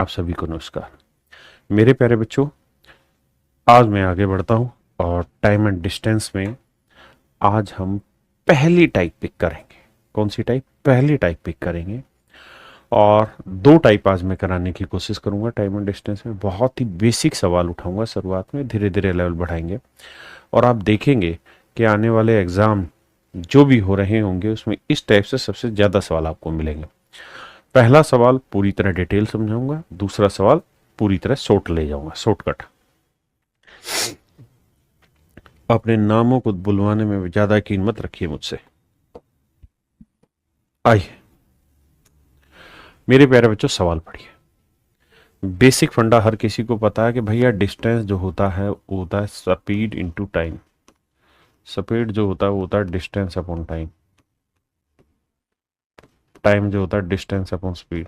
आप सभी को नमस्कार। मेरे प्यारे बच्चों, आज मैं आगे बढ़ता हूं और टाइम एंड डिस्टेंस में आज हम पहली टाइप पिक करेंगे। कौन सी टाइप? पहली टाइप पिक करेंगे। और दो टाइप आज मैं कराने की कोशिश करूंगा। टाइम एंड डिस्टेंस में बहुत ही बेसिक सवाल उठाऊंगा शुरुआत में, धीरे धीरे लेवल बढ़ाएंगे और आप देखेंगे कि आने वाले एग्जाम जो भी हो रहे होंगे उसमें इस टाइप से सबसे ज्यादा सवाल आपको मिलेंगे। पहला सवाल पूरी तरह डिटेल समझाऊंगा, दूसरा सवाल पूरी तरह शॉर्ट ले जाऊंगा, शॉर्टकट। अपने नामों को बुलवाने में ज्यादा यकीन मत रखिए मुझसे। आइए मेरे प्यारे बच्चों, सवाल पढ़िए। बेसिक फंडा हर किसी को पता है कि भैया डिस्टेंस जो होता है वो होता है स्पीड इनटू टाइम। स्पीड जो होता है वो होता है डिस्टेंस अपॉन टाइम। टाइम जो होता है डिस्टेंस अपॉन स्पीड।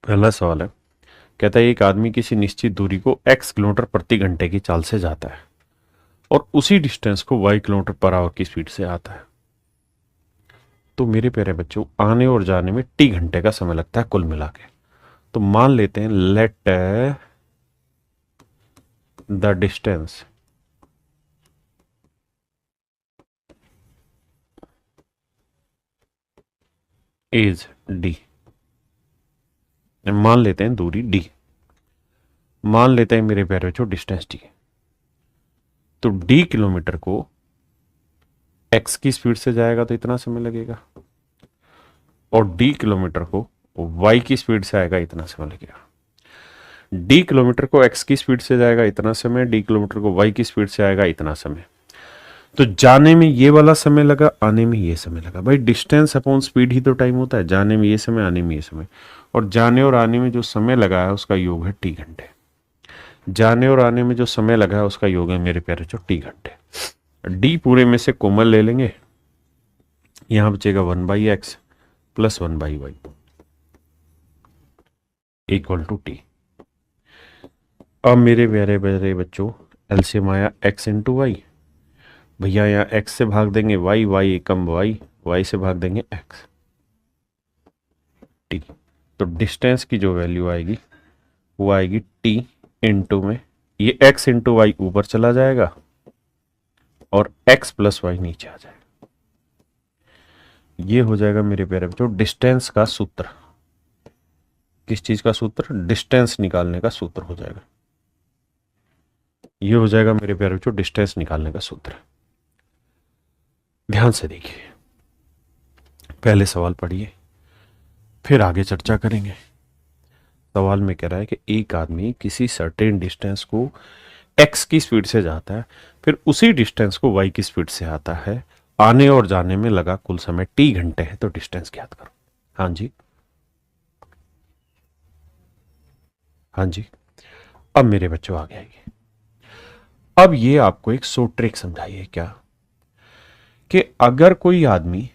पहला सवाल है, कहता है एक आदमी किसी निश्चित दूरी को x किलोमीटर प्रति घंटे की चाल से जाता है और उसी डिस्टेंस को y किलोमीटर पर आवर की स्पीड से आता है। तो मेरे प्यारे बच्चों, आने और जाने में t घंटे का समय लगता है कुल मिला के। तो मान लेते हैं let the distance is d। मान लेते हैं दूरी d। मान लेते हैं मेरे प्यारे बच्चों डिस्टेंस d। तो d किलोमीटर को x की स्पीड से जाएगा तो इतना समय लगेगा, और d किलोमीटर को y की स्पीड से आएगा इतना समय लगेगा। d किलोमीटर को x की स्पीड से जाएगा इतना समय, d किलोमीटर को y की स्पीड से आएगा इतना समय। तो जाने में ये वाला समय लगा, आने में ये समय लगा। भाई डिस्टेंस अपॉन स्पीड ही तो टाइम होता है। जाने में ये समय, आने में ये समय, और जाने और आने में जो समय लगा है उसका योग है टी घंटे। जाने और आने में जो समय लगा है उसका योग है मेरे प्यारे जो टी घंटे। डी पूरे में से कोमल ले लेंगे, यहां बचेगा 1/x plus 1/y equal to T. अब मेरे प्यारे प्यारे बच्चों, एलसीएम आया x इंटू वाई। भैया यहाँ x से भाग देंगे y, y एकम y से भाग देंगे x t। तो डिस्टेंस की जो वैल्यू आएगी वो आएगी t इंटू में ये x इंटू वाई ऊपर चला जाएगा और x प्लस वाई नीचे आ जाएगा। ये हो जाएगा मेरे प्यारे बच्चों डिस्टेंस का सूत्र। किस चीज का सूत्र? डिस्टेंस निकालने का सूत्र हो जाएगा। ये हो जाएगा मेरे प्यारे बच्चों डिस्टेंस निकालने का सूत्र। ध्यान से देखिए, पहले सवाल पढ़िए फिर आगे चर्चा करेंगे। सवाल में कह रहा है कि एक आदमी किसी सर्टेन डिस्टेंस को x की स्पीड से जाता है, फिर उसी डिस्टेंस को y की स्पीड से आता है। आने और जाने में लगा कुल समय t घंटे है, तो डिस्टेंस ज्ञात करो। हाँ जी, हाँ जी। अब मेरे बच्चों आगे आइए। अब ये आपको एक सो ट्रिक समझाइए क्या, कि अगर कोई आदमी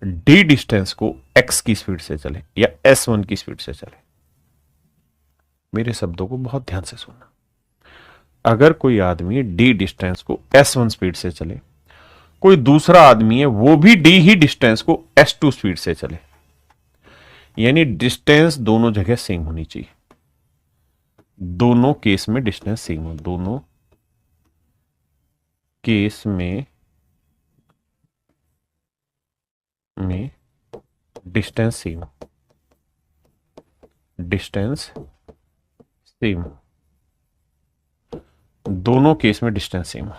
d डिस्टेंस को x की स्पीड से चले या s1 की स्पीड से चले, मेरे शब्दों को बहुत ध्यान से सुनना। अगर कोई आदमी d डिस्टेंस को s1 स्पीड से चले, कोई दूसरा आदमी है वो भी d ही डिस्टेंस को s2 स्पीड से चले, यानी डिस्टेंस दोनों जगह सेम होनी चाहिए। दोनों केस में डिस्टेंस सेम हो, दोनों केस में डिस्टेंस सेम, डिस्टेंस सेम, दोनों केस में डिस्टेंस सेम।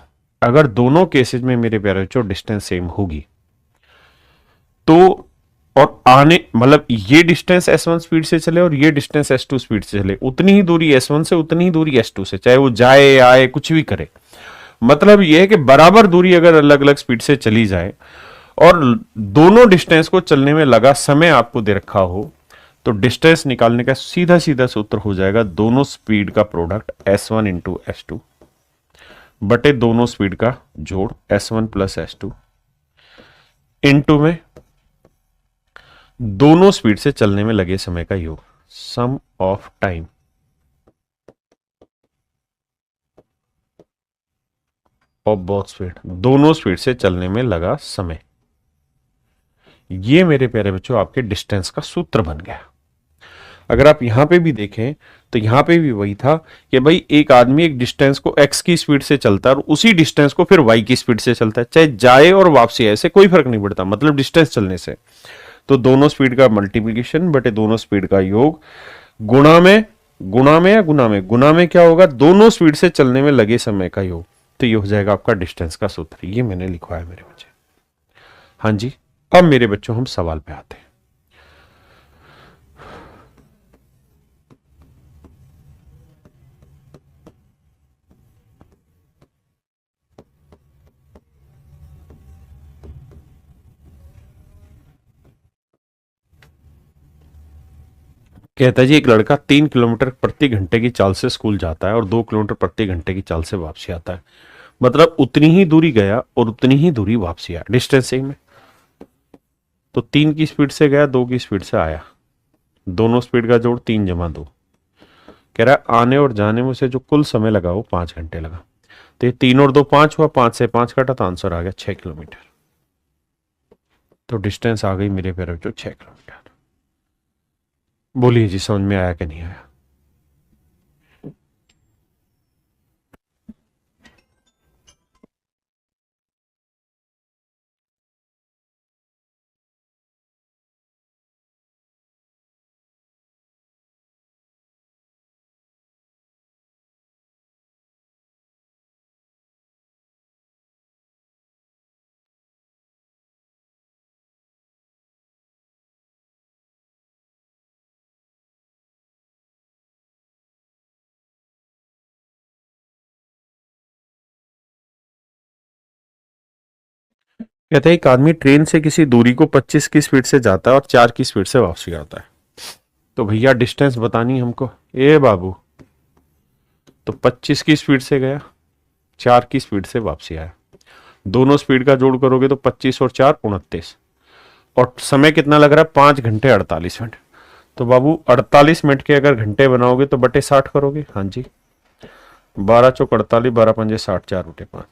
अगर दोनों केसेस में मेरे प्यारे बच्चों डिस्टेंस सेम होगी तो, और आने मतलब ये डिस्टेंस s1 स्पीड से चले और ये डिस्टेंस s2 स्पीड से चले, उतनी ही दूरी s1 से उतनी ही दूरी s2 से, चाहे वो जाए आए कुछ भी करे। मतलब ये है कि बराबर दूरी अगर अलग अलग स्पीड से चली जाए और दोनों डिस्टेंस को चलने में लगा समय आपको दे रखा हो, तो डिस्टेंस निकालने का सीधा सीधा सूत्र हो जाएगा दोनों स्पीड का प्रोडक्ट s1 इंटू s2 बटे दोनों स्पीड का जोड़ s1 प्लस s2 इंटू में दोनों स्पीड से चलने में लगे समय का योग, sum of time of both speed, दोनों स्पीड से चलने में लगा समय। ये मेरे प्यारे बच्चों आपके डिस्टेंस का सूत्र बन गया। अगर आप यहां पे भी देखें तो यहां पे भी वही था कि भाई एक आदमी एक डिस्टेंस को x की स्पीड से चलता है और उसी डिस्टेंस को फिर y की स्पीड से चलता है, चाहे जाए और वापसी आए, ऐसे कोई फर्क नहीं पड़ता, मतलब डिस्टेंस चलने से। तो दोनों स्पीड का मल्टीप्लीकेशन बटे दोनों स्पीड का योग गुणा में, गुणा में या गुणा में, गुणा में क्या होगा, दोनों स्पीड से चलने में लगे समय का योग। तो ये हो जाएगा आपका डिस्टेंस का सूत्र। ये मैंने लिखवाया मेरे बच्चे। हाँ जी, अब मेरे बच्चों हम सवाल पे आते हैं। कहता है जी एक लड़का 3 किलोमीटर प्रति घंटे की चाल से स्कूल जाता है और 2 किलोमीटर प्रति घंटे की चाल से वापसी आता है, मतलब उतनी ही दूरी गया और उतनी ही दूरी वापसी आया, डिस्टेंस सेम है। तो 3 की स्पीड से गया, 2 की स्पीड से आया, दोनों स्पीड का जोड़ 3 जमा 2। कह रहा है आने और जाने में उसे जो कुल समय लगा वो 5 घंटे लगा। तो ये 3 और 2 5 हुआ, 5 से 5 काटा तो आंसर आ गया 6 किलोमीटर। तो डिस्टेंस आ गई मेरे प्यारे बच्चों 6 किलोमीटर। बोलिए जी, समझ में आया कि नहीं आया? कहते हैं एक आदमी ट्रेन से किसी दूरी को 25 की स्पीड से जाता है और 4 की स्पीड से वापसी आता है। तो भैया डिस्टेंस बतानी हमको। ए बाबू, तो 25 की स्पीड से गया, 4 की स्पीड से वापसी आया, दोनों स्पीड का जोड़ करोगे तो 25 और 4 29, और समय कितना लग रहा है 5 घंटे 48 मिनट। तो बाबू 48 मिनट के अगर घंटे बनाओगे तो बटे 60 करोगे। हाँ जी, 12 चौक 48, 12 पंजे 60, 4 बटे 5,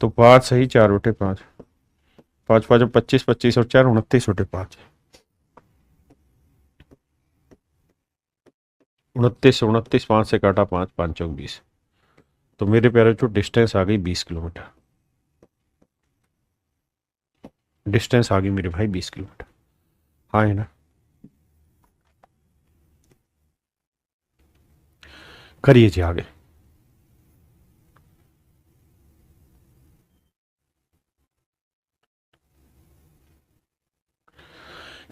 तो 5 सही 4 बटे 5, 5 5 25, 25 और 4 29 बटे 5, 29 29, 5 से काटा 5, 5 चौक 20। तो मेरे प्यारे जो डिस्टेंस आ गई 20 किलोमीटर, डिस्टेंस आ गई मेरे भाई 20 किलोमीटर। हाँ है ना? करिए जी आगे।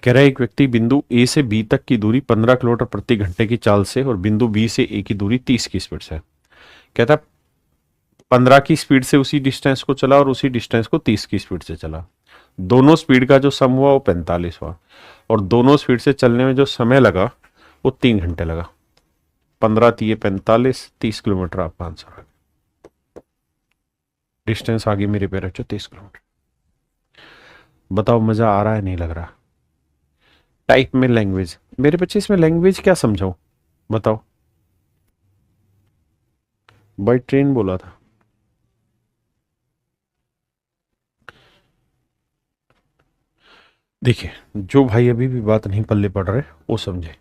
कह रहा है एक व्यक्ति बिंदु ए से बी तक की दूरी 15 किलोमीटर प्रति घंटे की चाल से और बिंदु बी से ए की दूरी 30 की स्पीड से। कहता 15 की स्पीड से उसी डिस्टेंस को चला और उसी डिस्टेंस को 30 की स्पीड से चला, दोनों स्पीड का जो सम हुआ वो 45 हुआ, और दोनों स्पीड से चलने में जो समय लगा वो 3 घंटे लगा। 15 तीय 45, 30 किलोमीटर आपका आंसर आ गया। डिस्टेंस आ गई मेरे पैर 30 किलोमीटर। बताओ मजा आ रहा है नहीं लग रहा? टाइप में लैंग्वेज मेरे बच्चे, इसमें लैंग्वेज क्या समझाऊं बताओ? बाई ट्रेन बोला था। देखिए जो भाई अभी भी बात नहीं पल्ले पड़ रहे वो समझे।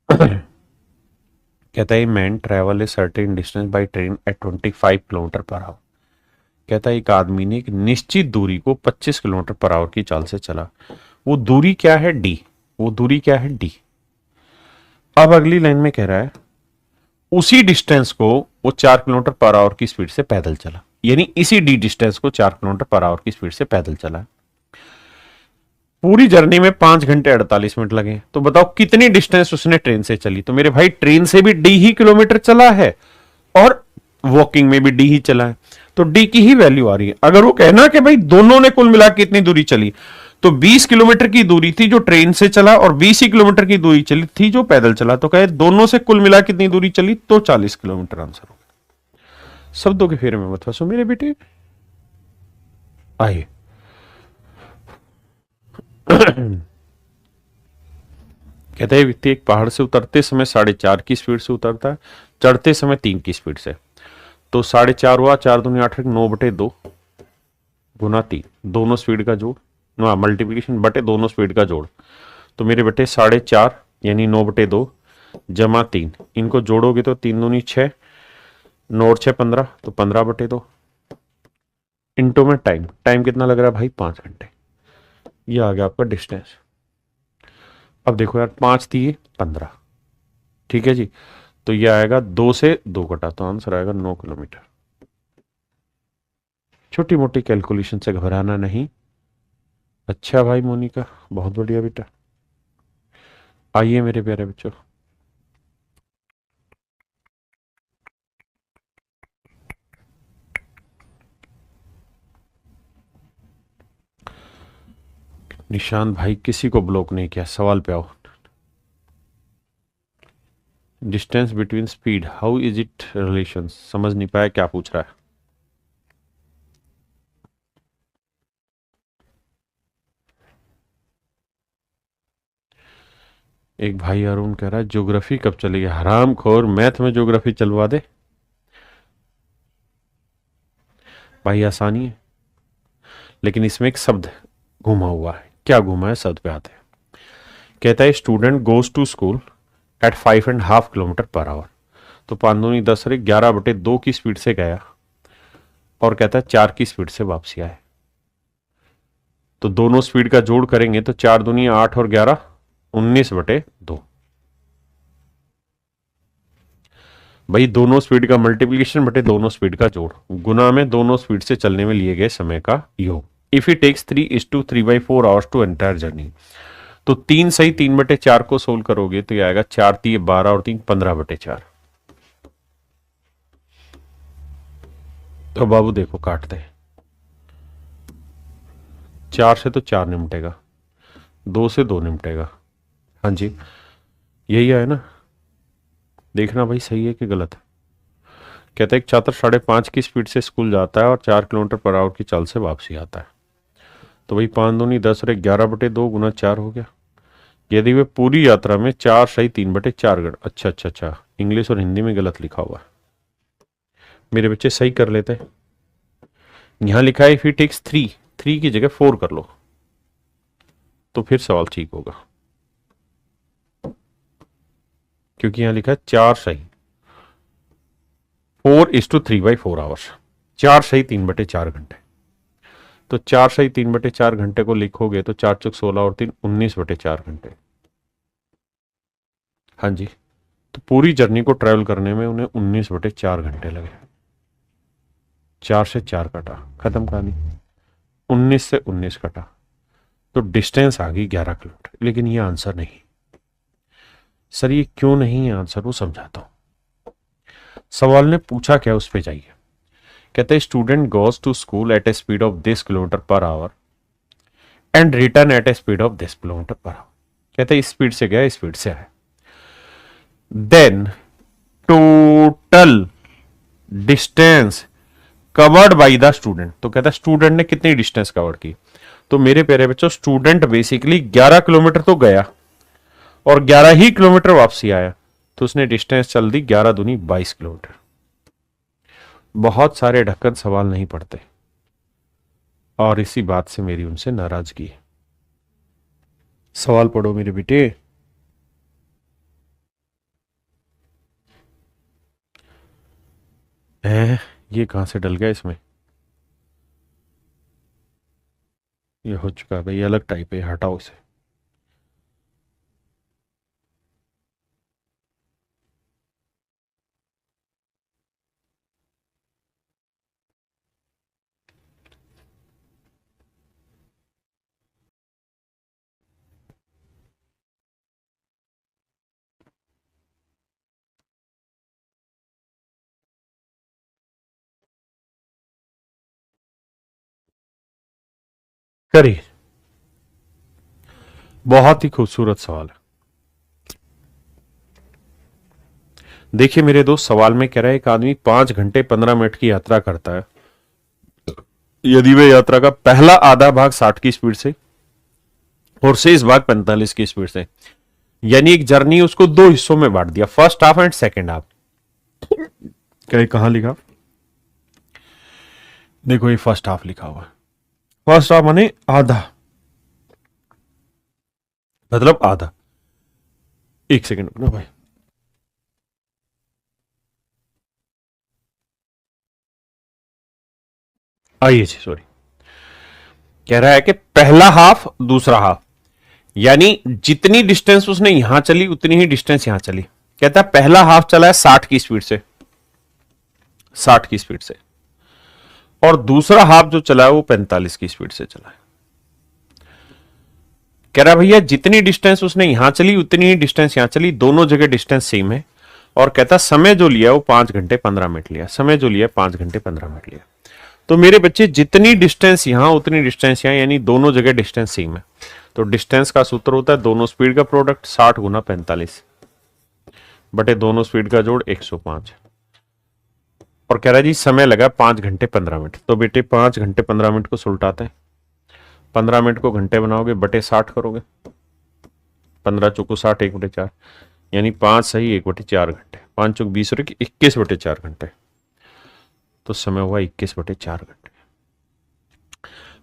कहता है man travel a certain distance by train eight 25 kilometre per our. कहता है एक आदमी ने एक निश्चित दूरी को 25 किलोमीटर पर आवर की चाल से चला, वो दूरी क्या है डी, वो दूरी क्या है डी। अब अगली लाइन में कह रहा है उसी डिस्टेंस को वो 4 किलोमीटर पर आवर की स्पीड से पैदल चला, यानी इसी डी डिस्टेंस को 4 किलोमीटर पर आवर की स्पीड से पैदल चला। पूरी जर्नी में 5 घंटे 48 मिनट लगे। तो बताओ कितनी डिस्टेंस उसने ट्रेन से चली? तो मेरे भाई ट्रेन से भी डी ही किलोमीटर चला है और वॉकिंग में भी डी ही चला है, तो डी की ही वैल्यू आ रही है। अगर वो कहना कि भाई दोनों ने कुल मिला के इतनी दूरी चली, तो 20 किलोमीटर की दूरी थी जो ट्रेन से चला और 20 ही किलोमीटर की दूरी चली थी जो पैदल चला, तो कहे दोनों से कुल मिला कितनी दूरी चली, तो 40 किलोमीटर आंसर हो गया। शब्दों के फेरे में मत फंसो मेरे बेटे। आइए कहते हैं व्यक्ति एक पहाड़ से उतरते समय 4.5 की स्पीड से उतरता है, चढ़ते समय 3 की स्पीड से। तो 4.5 हुआ, 4 दूनी 8, 9 बटे 2, गुना 3, दोनों स्पीड का जोड़, ना मल्टीप्लीकेशन बटे दोनों स्पीड का जोड़। तो मेरे बेटे 4.5 यानी 9/2 जमा 3, इनको जोड़ोगे तो 3 दूनी 6, 9 और 6 15, तो 15/2 इंटू में टाइम, टाइम कितना लग रहा है भाई 5 घंटे। ये आ गया आपका डिस्टेंस। अब देखो यार 5 दिए 15, ठीक है जी, तो ये आएगा 2 से 2 कटा, तो आंसर आएगा 9 किलोमीटर। छोटी मोटी कैलकुलेशन से घबराना नहीं। अच्छा भाई मोनिका, बहुत बढ़िया बेटा। आइए मेरे प्यारे बच्चों, निशांत भाई किसी को ब्लॉक नहीं किया, सवाल पे आओ। Distance between speed, how is it relation, समझ नहीं पाया क्या पूछ रहा है। एक भाई अरुण कह रहा है ज्योग्राफी कब चलेगी, हराम खोर, मैथ में ज्योग्राफी चलवा दे भाई, आसानी है। लेकिन इसमें एक शब्द घुमा हुआ है, क्या घुमा है शब्द पे आते हैं। कहता है student goes to school at 5.5 kilometre per hour, तो 5 दूनी 10 रे 11/2 की स्पीड से गया, और कहता है 4 की स्पीड से वापसी आए। तो दोनों स्पीड का जोड़ करेंगे तो 4 दूनी 8 और 11 19/2। भाई दोनों स्पीड का मल्टीप्लीकेशन बटे दोनों स्पीड का जोड़, गुना में दोनों स्पीड से चलने में लिए गए समय का योग। If he takes 3:3/4 hours to entire journey, तो 3 सही 3/4 को सोल्व करोगे तो ये आएगा 4 3 12 और 3 15/4। तो बाबू देखो काटते हैं, 4 से तो 4 निपटेगा, 2 से 2 निपटेगा। हाँ जी यही है ना, देखना भाई सही है कि गलत है। कहता है एक छात्र 5:30 की स्पीड से स्कूल जाता है और 4 किलोमीटर पर आवर की चाल से वापसी आता है। तो भाई 5 दूनी 10 और 11/2 गुना 4 हो गया। यदि वे पूरी यात्रा में 4 सही 3/4 गण, अच्छा अच्छा अच्छा, इंग्लिश और हिंदी में गलत लिखा हुआ है, मेरे बच्चे सही कर लेते हैं। यहां लिखा है इफ ही टेक्स 3 की जगह 4 कर लो, तो फिर सवाल ठीक होगा, क्योंकि यहां लिखा है 4 सही 4:3/4 आवर्स, 4 सही 3/4 घंटे। तो 4 सही 3/4 घंटे को लिखोगे तो 4 चौक 16 और 3 19/4 घंटे। हाँ जी, तो पूरी जर्नी को ट्रेवल करने में उन्हें 19/4 घंटे लगे। 4 से 4 कटा, खत्म कहानी। 19 से 19 कटा, तो डिस्टेंस आ गई 11 किलोमीटर। लेकिन ये आंसर नहीं सर, ये क्यों नहीं है आंसर, वो समझाता हूं। सवाल ने पूछा क्या, उस पे जाइए। कहते हैं student goes to school at a speed of this kilometre per hour and return at a speed of this kilometre per hour. कहते हैं इस स्पीड से गया, स्पीड से आया। Then total distance covered by the student, तो कहता है स्टूडेंट ने कितनी डिस्टेंस कवर की। तो मेरे प्यारे बच्चों स्टूडेंट बेसिकली 11 किलोमीटर तो गया और 11 ही किलोमीटर वापसी आया, तो उसने डिस्टेंस चल दी 11 दूनी 22 किलोमीटर। बहुत सारे ढक्कन सवाल नहीं पढ़ते और इसी बात से मेरी उनसे नाराजगी है। सवाल पढ़ो मेरे बेटे। ये कहां से डल गया इसमें, ये हो चुका है भाई, अलग टाइप है, हटाओ इसे। करिए, बहुत ही खूबसूरत सवाल है। देखिए मेरे दोस्त, सवाल में कह रहा है एक आदमी 5 घंटे 15 मिनट की यात्रा करता है, यदि वह यात्रा का पहला आधा भाग 60 की स्पीड से और शेष भाग 45 की स्पीड से, यानी एक जर्नी उसको दो हिस्सों में बांट दिया, first half and second half. कहीं कहां लिखा, देखो ये फर्स्ट हाफ लिखा हुआ है, फर्स्ट हाफ माने आधा, मतलब आधा। एक सेकंड रुकना भाई। आइए जी, सॉरी। कह रहा है कि पहला हाफ दूसरा हाफ, यानी जितनी डिस्टेंस उसने यहां चली उतनी ही डिस्टेंस यहां चली। कहता है पहला हाफ चला है 60 की स्पीड से, 60 की स्पीड से, और दूसरा हाफ जो चला है वो 45 की स्पीड से चला है। कह रहा है भैया जितनी डिस्टेंस उसने यहां चली उतनी ही डिस्टेंस यहां चली, दोनों जगह डिस्टेंस सेम है। और कहता समय जो लिया वो 5 घंटे 15 मिनट लिया, समय जो लिया 5 घंटे 15 मिनट लिया। तो मेरे बच्चे जितनी डिस्टेंस यहां उतनी डिस्टेंस यहां, यानी दोनों जगह डिस्टेंस सेम है। तो डिस्टेंस का सूत्र होता है दोनों स्पीड का प्रोडक्ट 60 गुना 45 बटे दोनों स्पीड का जोड़ 105। और कह रहा है जी समय लगा 5 घंटे 15 मिनट। तो बेटे 5 घंटे 15 मिनट को सुलटाते हैं, 15 मिनट को घंटे बनाओगे बटे 60 करोगे, 15 चौको 60 1 बटे 4, यानी 5 सही 1 बटे 4 घंटे, 5 चौक 20 और 21 बटे 4 घंटे। तो समय हुआ 21 बटे 4 घंटे।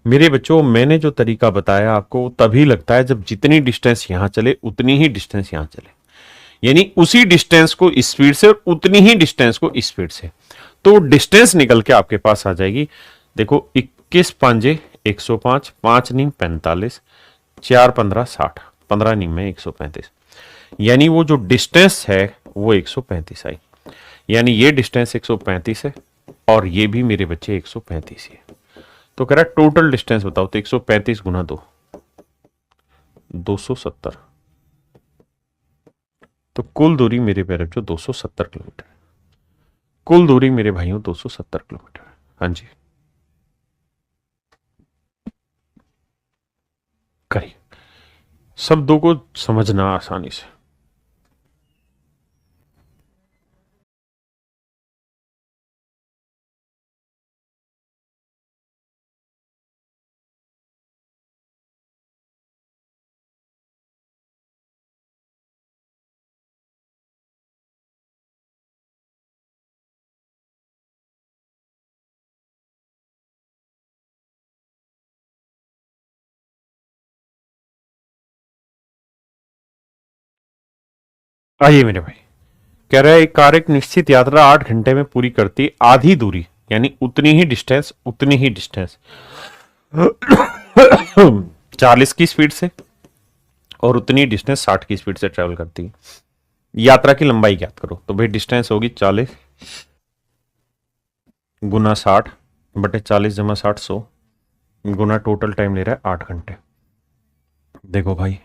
मेरे बच्चों मैंने जो तरीका बताया आपको तभी लगता है जब जितनी डिस्टेंस यहां चले उतनी ही डिस्टेंस यहां चले, यानी उसी डिस्टेंस को इस स्पीड से और उतनी ही डिस्टेंस को इस स्पीड से। तो डिस्टेंस निकल के आपके पास आ जाएगी। देखो 21 पांजे 105, 5 नीम 45, 4 15 60, 15 नीम में 135, यानी वो जो डिस्टेंस है वो 135 आई। यानी ये डिस्टेंस 135 है और ये भी मेरे बच्चे 135 ही है। तो कह रहा है टोटल डिस्टेंस बताओ, तो 135 गुना 2 270। तो कुल दूरी मेरे पैर बच्चों 270 किलोमीटर, कुल दूरी मेरे भाइयों 270 किलोमीटर। हाँ जी करिए, शब्दों को समझना आसानी से। आइए मेरे भाई, कह रहा है एक कार एक निश्चित यात्रा 8 घंटे में पूरी करती, आधी दूरी यानी उतनी ही डिस्टेंस 40 की स्पीड से और उतनी डिस्टेंस 60 की स्पीड से ट्रेवल करती है। यात्रा की लंबाई ज्ञात करो। तो भाई डिस्टेंस होगी 40 गुना 60 बटे 40 जमा 60 100 गुना टोटल टाइम ले रहा है 8 घंटे। देखो भाई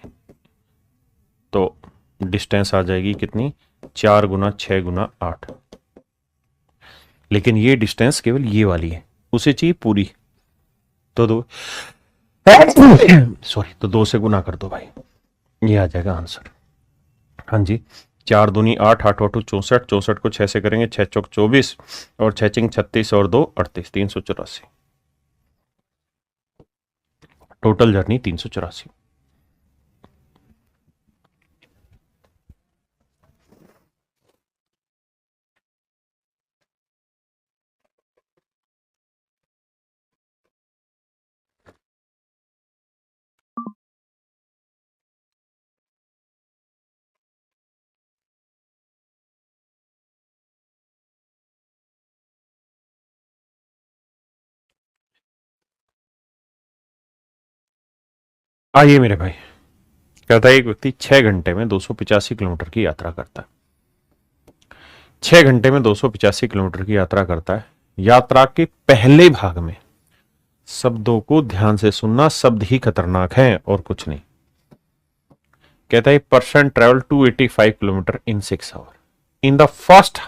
तो डिस्टेंस आ जाएगी कितनी, 4 गुना 6 गुना 8। लेकिन ये डिस्टेंस केवल ये वाली है, उसे चाहिए पूरी। तो दो सॉरी, तो 2 से गुना कर दो भाई, ये आ जाएगा आंसर। हाँ जी 4 दूनी 8, 8 8 64, 64 को 6 से करेंगे 6 चौक 24 और 6 चिंग 36 और 2 38, 384। Total journey 384। आइए मेरे भाई, कहता है एक व्यक्ति 6 घंटे में 285 किलोमीटर की यात्रा करता है। 6 घंटे में 285 किलोमीटर की यात्रा करता है। यात्रा के पहले भाग में शब्दों को ध्यान से सुनना, शब्द ही खतरनाक हैं और कुछ नहीं। कहता है person travel 285 kilometre in 6 hour. In the first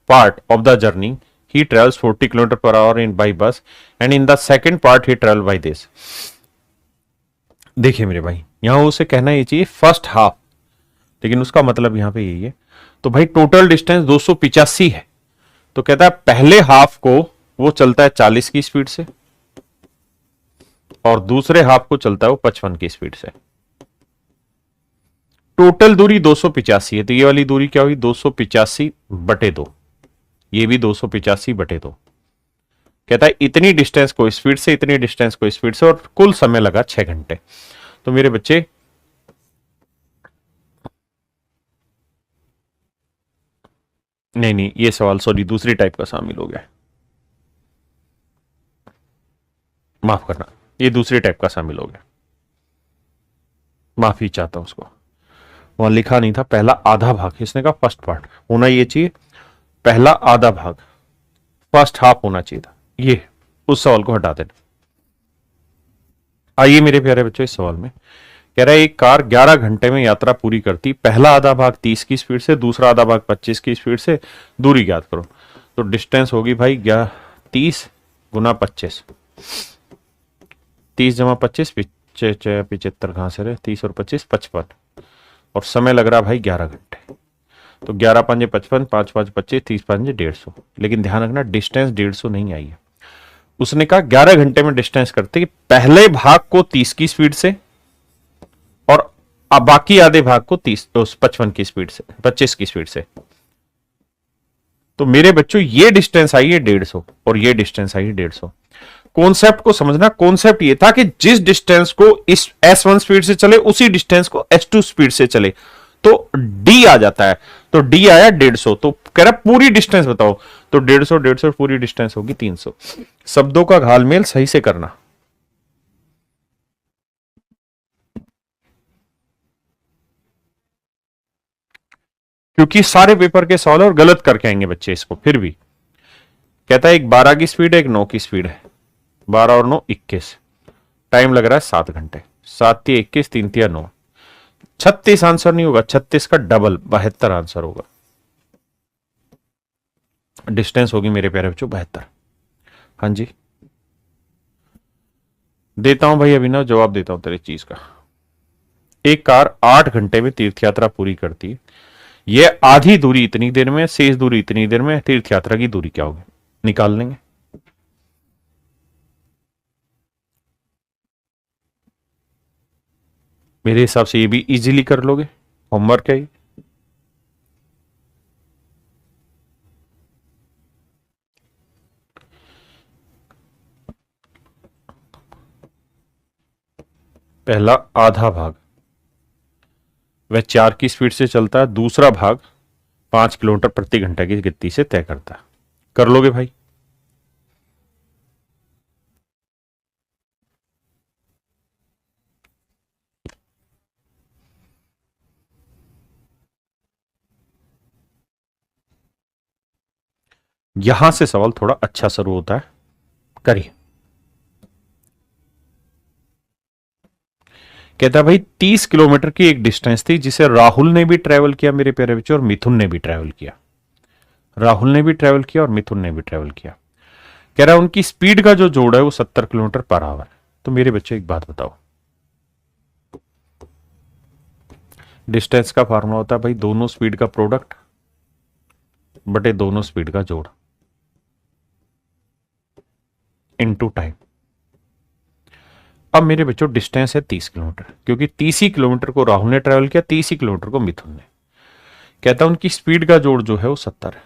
part of the journey he travels 40 kilometre per hour in by bus and in the second part he travel by this. देखिए मेरे भाई यहां उसे कहना ये चाहिए फर्स्ट हाफ, लेकिन उसका मतलब यहां पे यही है। तो भाई टोटल डिस्टेंस 285 है, तो कहता है पहले हाफ को वो चलता है 40 की स्पीड से और दूसरे हाफ को चलता है वो 55 की स्पीड से। टोटल दूरी 285 है, तो ये वाली दूरी क्या हुई 285 बटे 2, ये भी 285 बटे 2, कहता है इतनी डिस्टेंस को स्पीड से, इतनी डिस्टेंस को स्पीड से, और कुल समय लगा 6 घंटे। तो मेरे बच्चे नहीं नहीं, ये सवाल सॉरी दूसरी टाइप का शामिल हो गया, माफ करना, ये दूसरी टाइप का शामिल हो गया, माफी चाहता हूं उसको, वहां लिखा नहीं था पहला आधा भाग, इसने कहा फर्स्ट पार्ट होना ये चाहिए, पहला आधा भाग फर्स्ट हाफ होना चाहिए था, ये उस सवाल को हटा देना। आइए मेरे प्यारे बच्चों, इस सवाल में कह रहा है एक कार 11 घंटे में यात्रा पूरी करती, पहला आधा भाग 30 की स्पीड से, दूसरा आधा भाग 25 की स्पीड से, दूरी ज्ञात करो। तो डिस्टेंस होगी भाई 30 गुना 25, 30 जमा 25 75 कहां से रहे, 30 और 25 55, और समय लग रहा भाई 11 घंटे। तो 11 5 55, 5 5 25, 30 5 150, लेकिन ध्यान रखना डिस्टेंस 150 नहीं आई है। उसने कहा 11 घंटे में डिस्टेंस करते कि पहले भाग को 30 की स्पीड से और अब बाकी आधे भाग को 55 की स्पीड से, 25 की स्पीड से। तो मेरे बच्चों ये डिस्टेंस आई है 150 और ये डिस्टेंस आई है 150। कॉन्सेप्ट को समझना, कॉन्सेप्ट ये था कि जिस डिस्टेंस को इस S1 स्पीड से चले उसी डिस्टेंस को S2 स्पीड से चले, तो D आ जाता है। तो D आया 150, तो कह रहा पूरी डिस्टेंस बताओ, तो 150 150 पूरी डिस्टेंस होगी 300। शब्दों का घालमेल सही से करना, क्योंकि सारे पेपर के सवाल और गलत करके आएंगे बच्चे इसको। फिर भी कहता है एक 12 की स्पीड है, एक 9 की स्पीड है, 12 और 9 21, टाइम लग रहा है 7 घंटे, 7 3 21, 3 3 9, 36 आंसर नहीं होगा, 36 का डबल 72 आंसर होगा। डिस्टेंस होगी मेरे प्यारे बच्चों 72। हाँ जी, देता हूं भाई अभिनव, जवाब देता हूं तेरे चीज का। एक कार 8 घंटे में तीर्थ यात्रा पूरी करती है, यह आधी दूरी इतनी देर में, शेष दूरी इतनी देर में, तीर्थ यात्रा की दूरी क्या होगी, निकाल लेंगे। मेरे हिसाब से ये भी इजीली कर लोगे, होमवर्क है ये। पहला आधा भाग वह 4 की स्पीड से चलता है, दूसरा भाग 5 किलोमीटर प्रति घंटा की गति से तय करता है। कर लोगे भाई? यहां से सवाल थोड़ा अच्छा शुरू होता है, करिए। कहता है भाई 30 किलोमीटर की एक डिस्टेंस थी जिसे राहुल ने भी ट्रेवल किया मेरे प्यारे बच्चों, और मिथुन ने भी ट्रेवल किया। राहुल ने भी ट्रेवल किया और मिथुन ने भी ट्रेवल किया। कह रहा है उनकी स्पीड का जो जोड़ है वो 70 किलोमीटर पर आवर है। तो मेरे बच्चे एक बात बताओ, डिस्टेंस का फार्मूला होता है भाई दोनों स्पीड का प्रोडक्ट बटे दोनों स्पीड का जोड़ इनटू टाइम। अब मेरे बच्चों डिस्टेंस है 30 किलोमीटर, क्योंकि 30 ही किलोमीटर को राहुल ने ट्रेवल किया, 30 ही किलोमीटर को मिथुन ने। कहता है उनकी स्पीड का जोड़ जो है वो 70 है,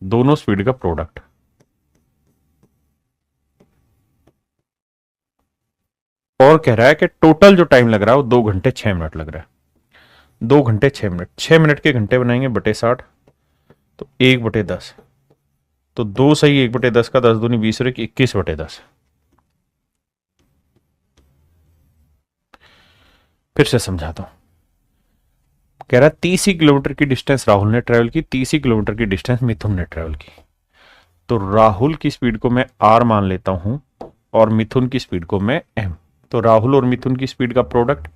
दोनों स्पीड का प्रोडक्ट। और कह रहा है कि टोटल जो टाइम लग रहा है वो 2 घंटे 6 मिनट लग रहा है। 2 घंटे 6 मिनट, 6 मिनट के घंटे बनाएंगे बटे 60, तो 1 बटे 10, तो 2 सही 1 बटे 10 का 10 दूनी 20 और 21 बटे 10। फिर से समझाता हूं। कह रहा है 30 ही किलोमीटर की डिस्टेंस राहुल ने ट्रेवल की, 30 ही किलोमीटर की डिस्टेंस मिथुन ने ट्रेवल की। तो राहुल की स्पीड को मैं R मान लेता हूं और मिथुन की स्पीड को मैं M। तो राहुल और मिथुन की स्पीड का प्रोडक्ट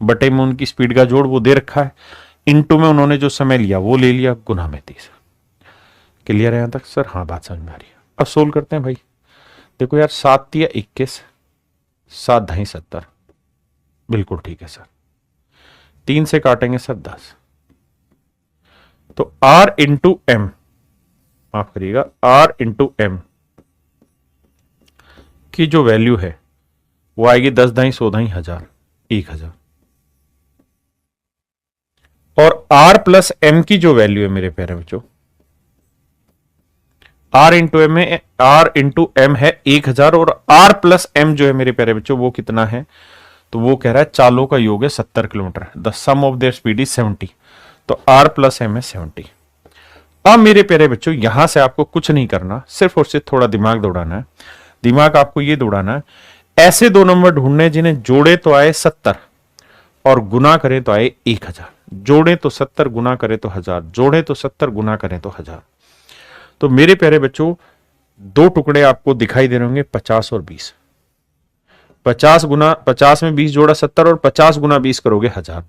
बटे में उनकी स्पीड का जोड़ वो दे रखा है, इनटू में उन्होंने जो समय लिया वो ले लिया, गुना में 30। क्लियर है यहां तक सर? हाँ, बात समझ में आ रही है। अब सोल्व करते हैं भाई। देखो यार 7 तिया 21, 7 ढाई 70, बिल्कुल ठीक है सर। 3 से काटेंगे सर 10, तो R इंटू एम, माफ करिएगा, R इंटू एम की जो वैल्यू है वो आएगी 10 ढाई 100 ढाई 1000, 1000। और R प्लस एम की जो वैल्यू है मेरे प्यारे बच्चों आर इंटू एम है 1000 और आर प्लस एम जो है मेरे प्यारे बच्चों वो कितना है, तो वो कह रहा है चालों का योग है 70 kilometre, the sum of their speed is 70, तो आर प्लस एम है 70। अब मेरे प्यारे बच्चों यहां से आपको कुछ नहीं करना, सिर्फ और सिर्फ थोड़ा दिमाग दौड़ाना है। दिमाग आपको ये दौड़ाना है, ऐसे दो नंबर ढूंढने जिन्हें जोड़े तो आए 70 और गुना करें तो आए 1000, जोड़े तो 70 गुना करें तो 1000, जोड़े तो 70 गुना करें तो 1000। तो मेरे प्यारे बच्चों दो टुकड़े आपको दिखाई दे रहे होंगे 50 और 20, 50 गुना 50 में 20 जोड़ा 70 और 50 गुना 20 करोगे 1000,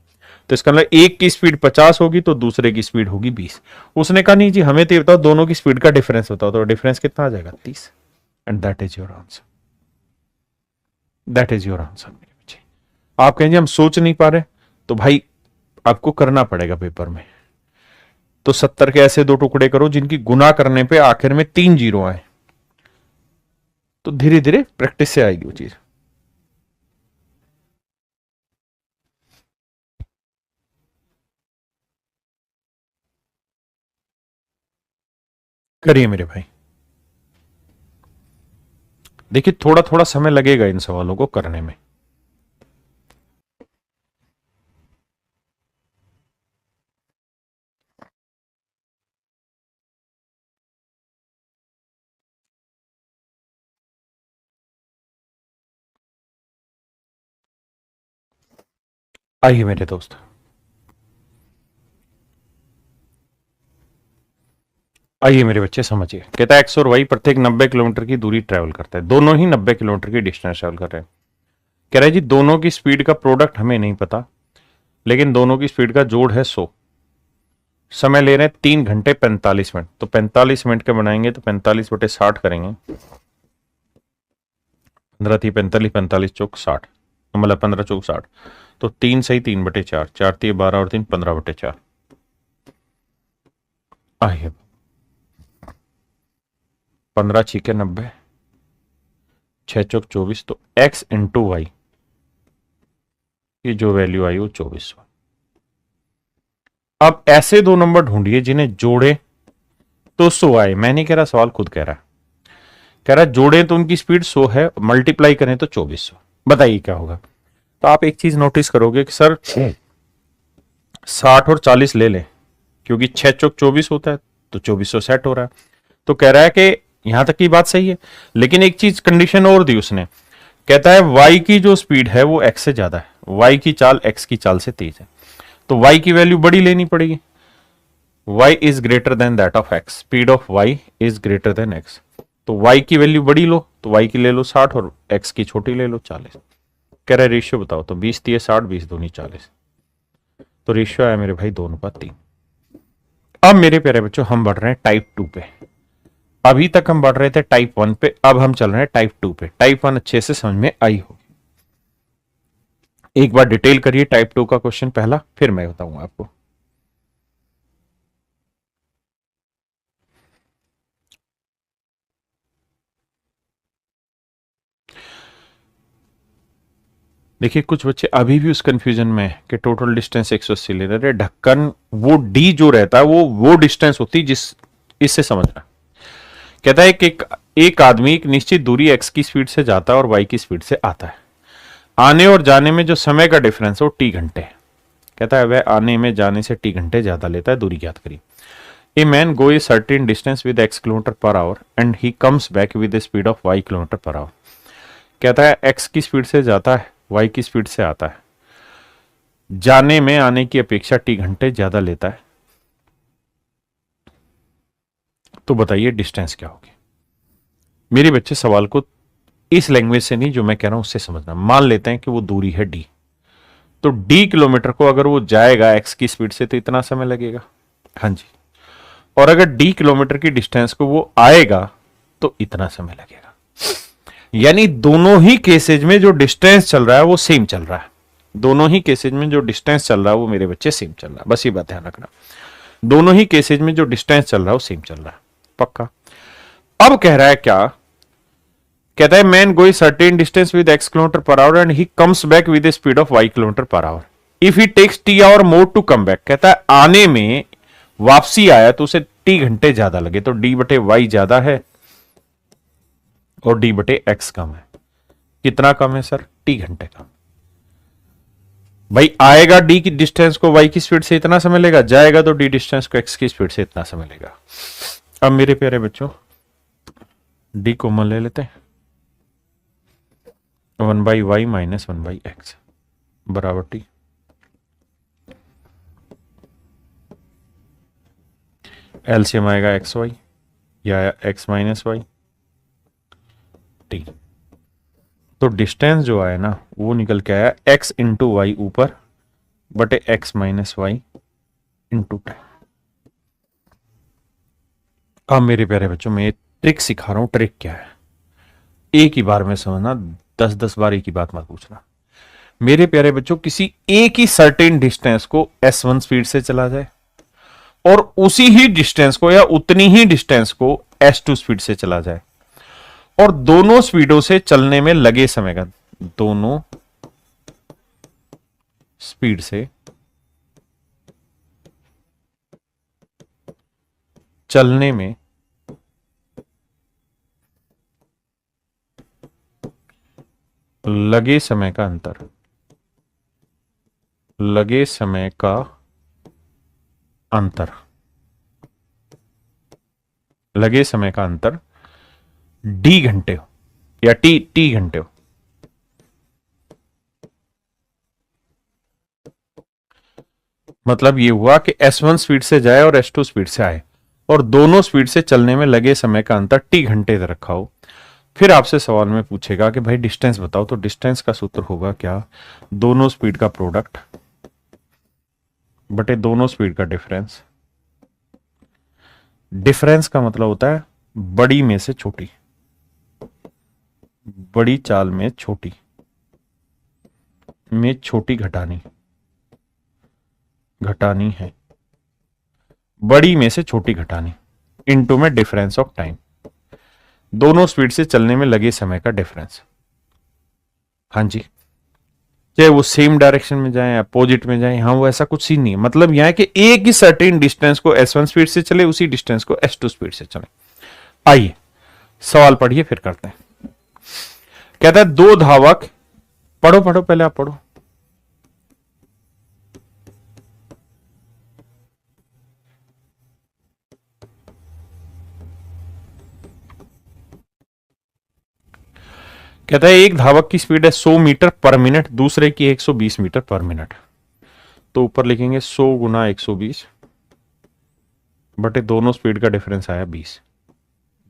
तो इसका मतलब एक की स्पीड 50 होगी तो दूसरे की स्पीड होगी 20। उसने कहा नहीं जी हमें तो ये बताओ दोनों की स्पीड का डिफरेंस बताओ, तो डिफरेंस कितना आ जाएगा 30, and that is your answer, that is your answer. मेरे बच्चे आप कहेंगे हम सोच नहीं पा रहे, तो भाई आपको करना पड़ेगा पेपर में, तो 70 के ऐसे दो टुकड़े करो जिनकी गुना करने पे आखिर में 3 जीरो आए, तो धीरे धीरे प्रैक्टिस से आएगी वो चीज। करिए मेरे भाई, देखिए थोड़ा थोड़ा समय लगेगा इन सवालों को करने में। आइए मेरे दोस्त, आइए मेरे बच्चे समझिए। कहता है एक्स और वाई प्रत्येक 90 किलोमीटर की दूरी ट्रेवल करता है, दोनों ही 90 किलोमीटर की डिस्टेंस ट्रेवल कर रहे हैं। कह रहा है जी दोनों की स्पीड का प्रोडक्ट हमें नहीं पता, लेकिन दोनों की स्पीड का जोड़ है 100। समय ले रहे हैं 3 घंटे 45 मिनट, तो 45 मिनट के बनाएंगे तो 45 बटे 60 करेंगे, 15 थी 45, 45 चौक 60, मतलब 15 चौक 60, तो 3 सही 3 बटे 4, 4 थी 12 और 3 15 बटे 4। आइए 15 छीके 90, 6 चौक 24, तो x इंटू वाई की जो वैल्यू आई वो 2400। अब ऐसे दो नंबर ढूंढिए जिन्हें जोड़े तो 100 आए। मैं नहीं कह रहा, सवाल खुद कह रहा है, कह रहा है जोड़े तो उनकी स्पीड 100 है, मल्टीप्लाई करें तो 2400। बताइए क्या होगा। तो आप एक चीज नोटिस करोगे कि सर 60 और 40 ले लें, क्योंकि 6 चौक 24 होता है तो 2400 सेट हो रहा है। तो कह रहा है कि यहां तक की बात सही है, लेकिन एक चीज कंडीशन और दी उसने, कहता है y की जो स्पीड है वो x से ज्यादा है, y की चाल x की चाल से तेज है, तो y की वैल्यू बड़ी लेनी पड़ेगी। y is greater than that of x, speed of y is greater than x, तो y की वैल्यू बड़ी लो, तो y की ले लो 60 और x की छोटी ले लो 40। कह रहा है रेशियो बताओ, तो 20 दिए 60, 20 दूनी 40, तो रेशियो आया मेरे भाई 2:3। अब मेरे प्यारे बच्चों हम बढ़ रहे हैं टाइप 2 पे। अभी तक हम बढ़ रहे थे टाइप 1 पे, अब हम चल रहे हैं टाइप 2 पे। टाइप 1 अच्छे से समझ में आई होगी, एक बार डिटेल करिए टाइप 2 का क्वेश्चन पहला, फिर मैं बताऊंगा आपको। देखिए कुछ बच्चे अभी भी उस कंफ्यूजन में है कि टोटल डिस्टेंस 180 ले रहे, ढक्कन वो डी जो रहता है वो डिस्टेंस होती है, जिस इससे समझना। कहता है कि एक आदमी एक निश्चित दूरी x की स्पीड से जाता है और y की स्पीड से आता है, आने और जाने में जो समय का डिफरेंस है वो t घंटे है। कहता है वह आने में जाने से t घंटे ज्यादा लेता है, दूरी ज्ञात करिए। A man go a certain distance with x kilometre per hour and he comes back with the speed of y kilometre per our. कहता है x की स्पीड से जाता है, y की स्पीड से आता है, जाने में आने की अपेक्षा t घंटे ज्यादा लेता है, तो बताइए डिस्टेंस क्या होगी। मेरे बच्चे सवाल को इस लैंग्वेज से नहीं जो मैं कह रहा हूं उससे समझना। मान लेते हैं कि वो दूरी है d, तो d किलोमीटर को अगर वो जाएगा x की स्पीड से तो इतना समय लगेगा, हाँ जी, और अगर d किलोमीटर की डिस्टेंस को वो आएगा तो इतना समय लगेगा। यानी दोनों ही केसेज में जो डिस्टेंस चल रहा है वो सेम चल रहा है, दोनों ही केसेज में जो डिस्टेंस चल रहा है वो मेरे बच्चे सेम चल रहा है, बस ये बात ध्यान रखना। दोनों ही केसेज में जो डिस्टेंस चल रहा है वो सेम चल रहा है, पक्का। अब कह रहा है क्या, कहता है man go certain distance with x kilometre per hour and he comes back with speed of y kilometre per hour if he takes t hour more to come back. कहता है आने में वापसी आया तो उसे टी घंटे ज्यादा लगे, तो डी बटे वाई ज्यादा है और डी बटे एक्स कम है। कितना कम है सर? टी घंटे कम। भाई आएगा डी की डिस्टेंस को वाई की स्पीड से इतना समय लेगा, जाएगा तो डी डिस्टेंस को एक्स की स्पीड से इतना समय लेगा। अब मेरे प्यारे बच्चों डी कॉमन ले लेते हैं, 1/y माइनस 1/x बराबर टी। एलसीएम आएगा एक्स वाई या एक्स माइनस वाई टी। तो डिस्टेंस जो आया ना वो निकल के आया x इंटू वाई ऊपर बटे x minus y into time. अब मेरे प्यारे बच्चों मैं ट्रिक सिखा रहा हूं। ट्रिक क्या है? एक ही बार में समझना, 10-10 बार एक ही बात मत पूछना। मेरे प्यारे बच्चों किसी एक ही सर्टेन डिस्टेंस को s1 स्पीड से चला जाए और उसी ही डिस्टेंस को या उतनी ही डिस्टेंस को s2 स्पीड से चला जाए, और दोनों स्पीडों से चलने में लगे समय का, दोनों स्पीड से चलने में लगे समय का अंतर, लगे समय का अंतर, लगे समय का अंतर डी घंटे हो या टी घंटे हो। मतलब ये हुआ कि S1 स्पीड से जाए और S2 स्पीड से आए और दोनों स्पीड से चलने में लगे समय का अंतर टी घंटे रखा हो। फिर आपसे सवाल में पूछेगा कि भाई डिस्टेंस बताओ, तो डिस्टेंस का सूत्र होगा क्या? दोनों स्पीड का प्रोडक्ट बटे दोनों स्पीड का डिफरेंस। डिफरेंस का मतलब होता है बड़ी में से छोटी, बड़ी चाल में छोटी घटानी है, बड़ी में से छोटी घटानी इनटू में डिफरेंस ऑफ टाइम, दोनों स्पीड से चलने में लगे समय का डिफरेंस। हाँ जी, चाहे वो सेम डायरेक्शन में जाए अपोजिट में जाए, हाँ वो ऐसा कुछ सीन नहीं है। मतलब यह है कि एक ही सर्टेन डिस्टेंस को S1 स्पीड से चले, उसी डिस्टेंस को S2 स्पीड से चले। आइए सवाल पढ़िए फिर करते हैं। कहता है दो धावक, पढ़ो पहले आप पढ़ो। कहता है एक धावक की स्पीड है 100 मीटर पर मिनट, दूसरे की 120 मीटर पर मिनट। तो ऊपर लिखेंगे 100 गुना 120 बटे दोनों स्पीड का डिफरेंस आया 20।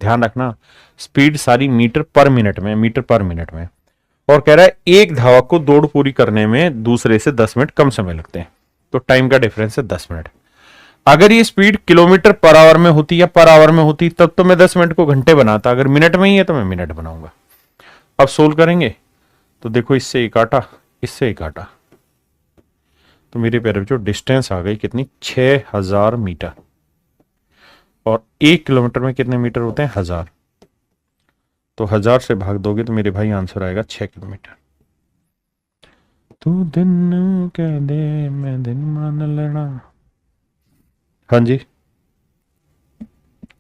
ध्यान रखना स्पीड सारी मीटर पर मिनट में, और कह रहा है एक धावक को दौड़ पूरी करने में दूसरे से 10 मिनट कम समय लगते हैं, तो टाइम का डिफरेंस है 10 मिनट। अगर ये स्पीड किलोमीटर पर आवर में होती या पर आवर में होती तब तो मैं 10 मिनट को घंटे बनाता, अगर मिनट में ही है तो मैं मिनट बनाऊंगा। अब सोल्व करेंगे तो देखो इससे एक आटा, इससे एक आटा, तो मेरे प्यारे बच्चों डिस्टेंस आ गई कितनी? 6000 मीटर, और 1 किलोमीटर में कितने मीटर होते हैं? 1000। तो 1000 से भाग दोगे तो मेरे भाई आंसर आएगा 6 किलोमीटर। तू दिन कह दे मैं दिन मान लेना। हाँ जी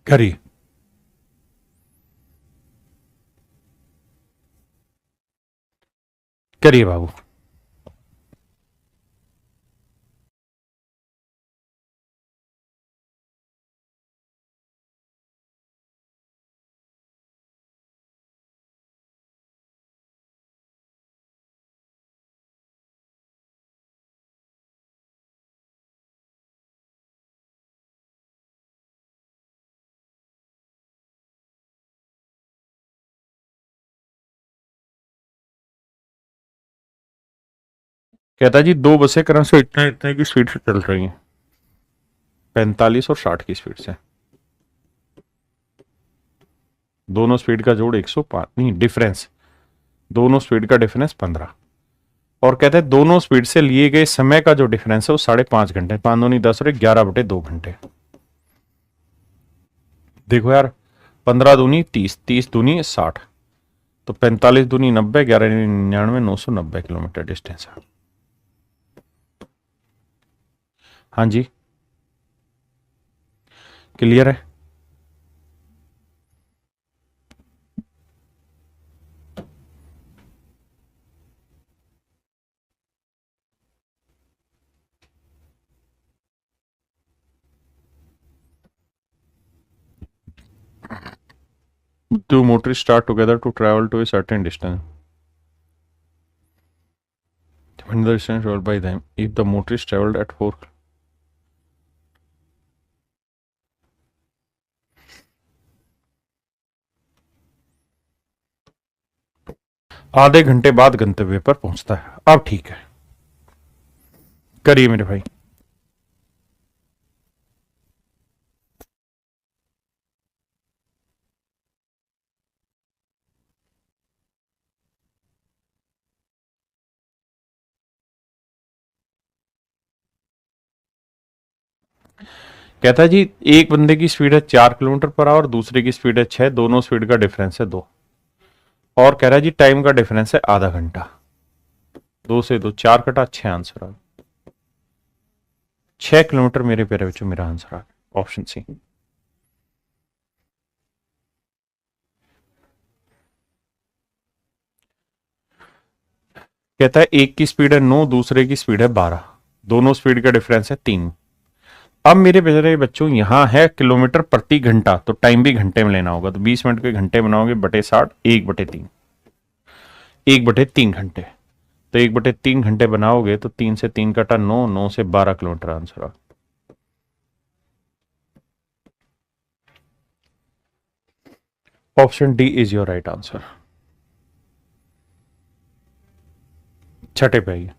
करिए। करिए बाबू। कहता जी दो बसें क्रम से इतने इतने की स्पीड से चल रही हैं, 45 और 60 की स्पीड से। दोनों स्पीड का जोड़ 105, नहीं डिफरेंस, दोनों स्पीड का डिफरेंस 15। और कहते हैं दोनों स्पीड से लिए गए समय का जो डिफरेंस है वो 5.5 घंटे, 5 दूनी 10 और 11 बटे 2 घंटे। देखो यार 15 दूनी 30, 30 दूनी 60, तो 45 दूनी 90, 11 99, 990 किलोमीटर डिस्टेंस है। हाँ जी क्लियर है? Two motors start together to travel to a certain distance. When the distance traveled by them, if the motorist traveled at 4, आधे घंटे बाद गंतव्य पर पहुंचता है। अब ठीक है, करिए मेरे भाई। कहता है जी एक बंदे की स्पीड है 4 किलोमीटर पर आवर, दूसरे की स्पीड है 6, दोनों स्पीड का डिफरेंस है 2, और कह रहा है जी टाइम का डिफरेंस है आधा घंटा। 2 से 2 4 कटा 6 आंसर आ गया। 6 किलोमीटर मेरे प्यारे बच्चों मेरा आंसर आ गया, ऑप्शन सी। कहता है एक की स्पीड है 9, दूसरे की स्पीड है 12, दोनों स्पीड का डिफरेंस है 3। अब मेरे प्यारे बच्चों यहां है किलोमीटर प्रति घंटा, तो टाइम भी घंटे में लेना होगा, तो 20 मिनट के घंटे बनाओगे बटे 60, 1/3, 1/3 घंटे। तो 1/3 घंटे बनाओगे तो 3 से 3 कटा 9, 9 से 12 किलोमीटर आंसर आ। Option D is your right answer. छठे पे आइए।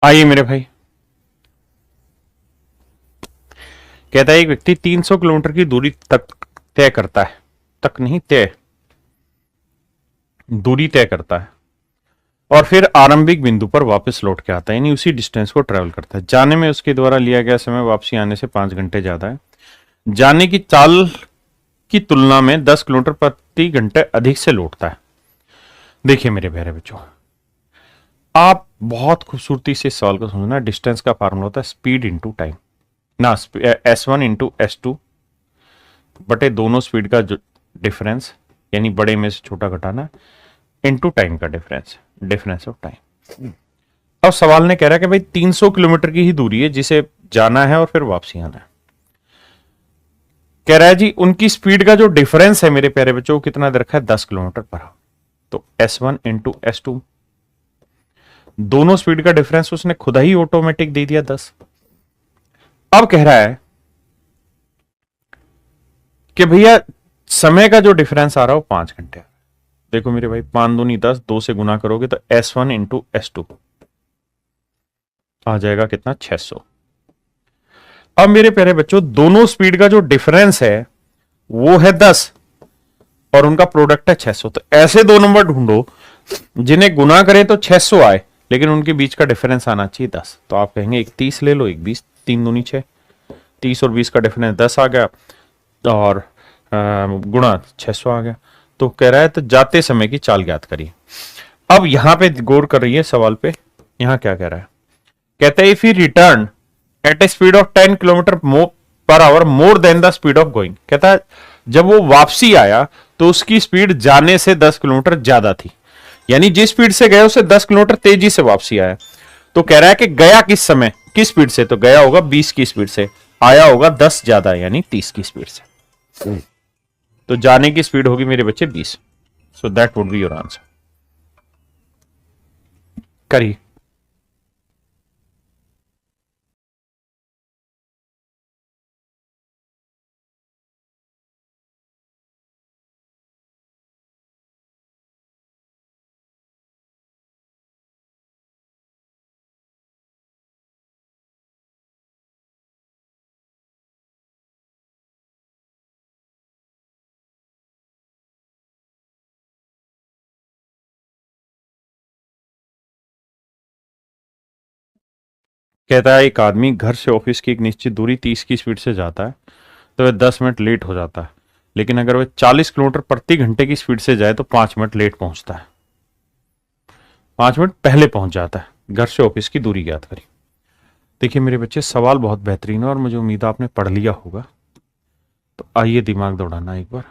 आइए मेरे भाई। कहता है एक व्यक्ति 300 किलोमीटर की दूरी तक तय करता है, तक नहीं तय, दूरी तय करता है, और फिर आरंभिक बिंदु पर वापस लौट के आता है, यानी उसी डिस्टेंस को ट्रेवल करता है। जाने में उसके द्वारा लिया गया समय वापसी आने से 5 घंटे ज्यादा है। जाने की चाल की तुलना में 10 किलोमीटर प्रति घंटे अधिक से लौटता है। देखिए मेरे प्यारे बच्चों, आप बहुत खूबसूरती से इस सवाल को समझना। डिस्टेंस का फार्मूला होता है स्पीड इंटू टाइम, ना S1 इंटू S2 बटे दोनों स्पीड का डिफरेंस, यानी बड़े में से छोटा घटाना, इंटू टाइम का डिफरेंस, डिफरेंस ऑफ टाइम। अब सवाल ने कह रहा है कि भाई 300 किलोमीटर की ही दूरी है जिसे जाना है और फिर वापसी आना है। कह रहा है जी उनकी स्पीड का जो डिफरेंस है मेरे प्यारे बच्चों कितना दे रखा है 10 किलोमीटर पर आवर। तो S1 इंटू S2, दोनों स्पीड का डिफरेंस उसने खुदा ही ऑटोमेटिक दे दिया 10। अब कह रहा है कि भैया समय का जो डिफरेंस आ रहा है वो 5 घंटे। देखो मेरे भाई 5 दूनी 10, 2 से गुना करोगे तो S1 इंटू S2 आ जाएगा कितना 600। अब मेरे प्यारे बच्चों दोनों स्पीड का जो डिफरेंस है वो है 10 और उनका प्रोडक्ट है 600। तो ऐसे दो नंबर ढूंढो जिन्हें गुना करें तो 600 आए लेकिन उनके बीच का डिफरेंस आना चाहिए 10। तो आप कहेंगे एक 30 ले लो, एक 20, 3 दूनी 6, 30 और 20 का डिफरेंस 10 आ गया और गुणा 600 आ गया। तो कह रहा है तो जाते समय की चाल ज्ञात करिए। अब यहां पे गौर कर रही है सवाल पे, यहां क्या कह रहा है, कहते हैं if he return at a speed of 10 kilometre per hour more than the speed of going. कहता है जब वो वापसी आया तो उसकी स्पीड जाने से 10 किलोमीटर ज्यादा थी, यानी जिस स्पीड से गया उससे 10 किलोमीटर तेजी से वापसी आया। तो कह रहा है कि गया किस समय किस स्पीड से, तो गया होगा 20 की स्पीड से, आया होगा 10 ज्यादा यानी 30 की स्पीड से। तो जाने की स्पीड होगी मेरे बच्चे 20। सो that would be your answer. करिए। कहता है एक आदमी घर से ऑफिस की एक निश्चित दूरी 30 की स्पीड से जाता है तो वह 10 मिनट लेट हो जाता है, लेकिन अगर वह 40 किलोमीटर प्रति घंटे की स्पीड से जाए तो 5 मिनट लेट पहुंचता है, 5 मिनट पहले पहुंच जाता है। घर से ऑफिस की दूरी ज्ञात करी। देखिए मेरे बच्चे, सवाल बहुत बेहतरीन है और मुझे उम्मीद है आपने पढ़ लिया होगा। तो आइए दिमाग दौड़ाना एक बार।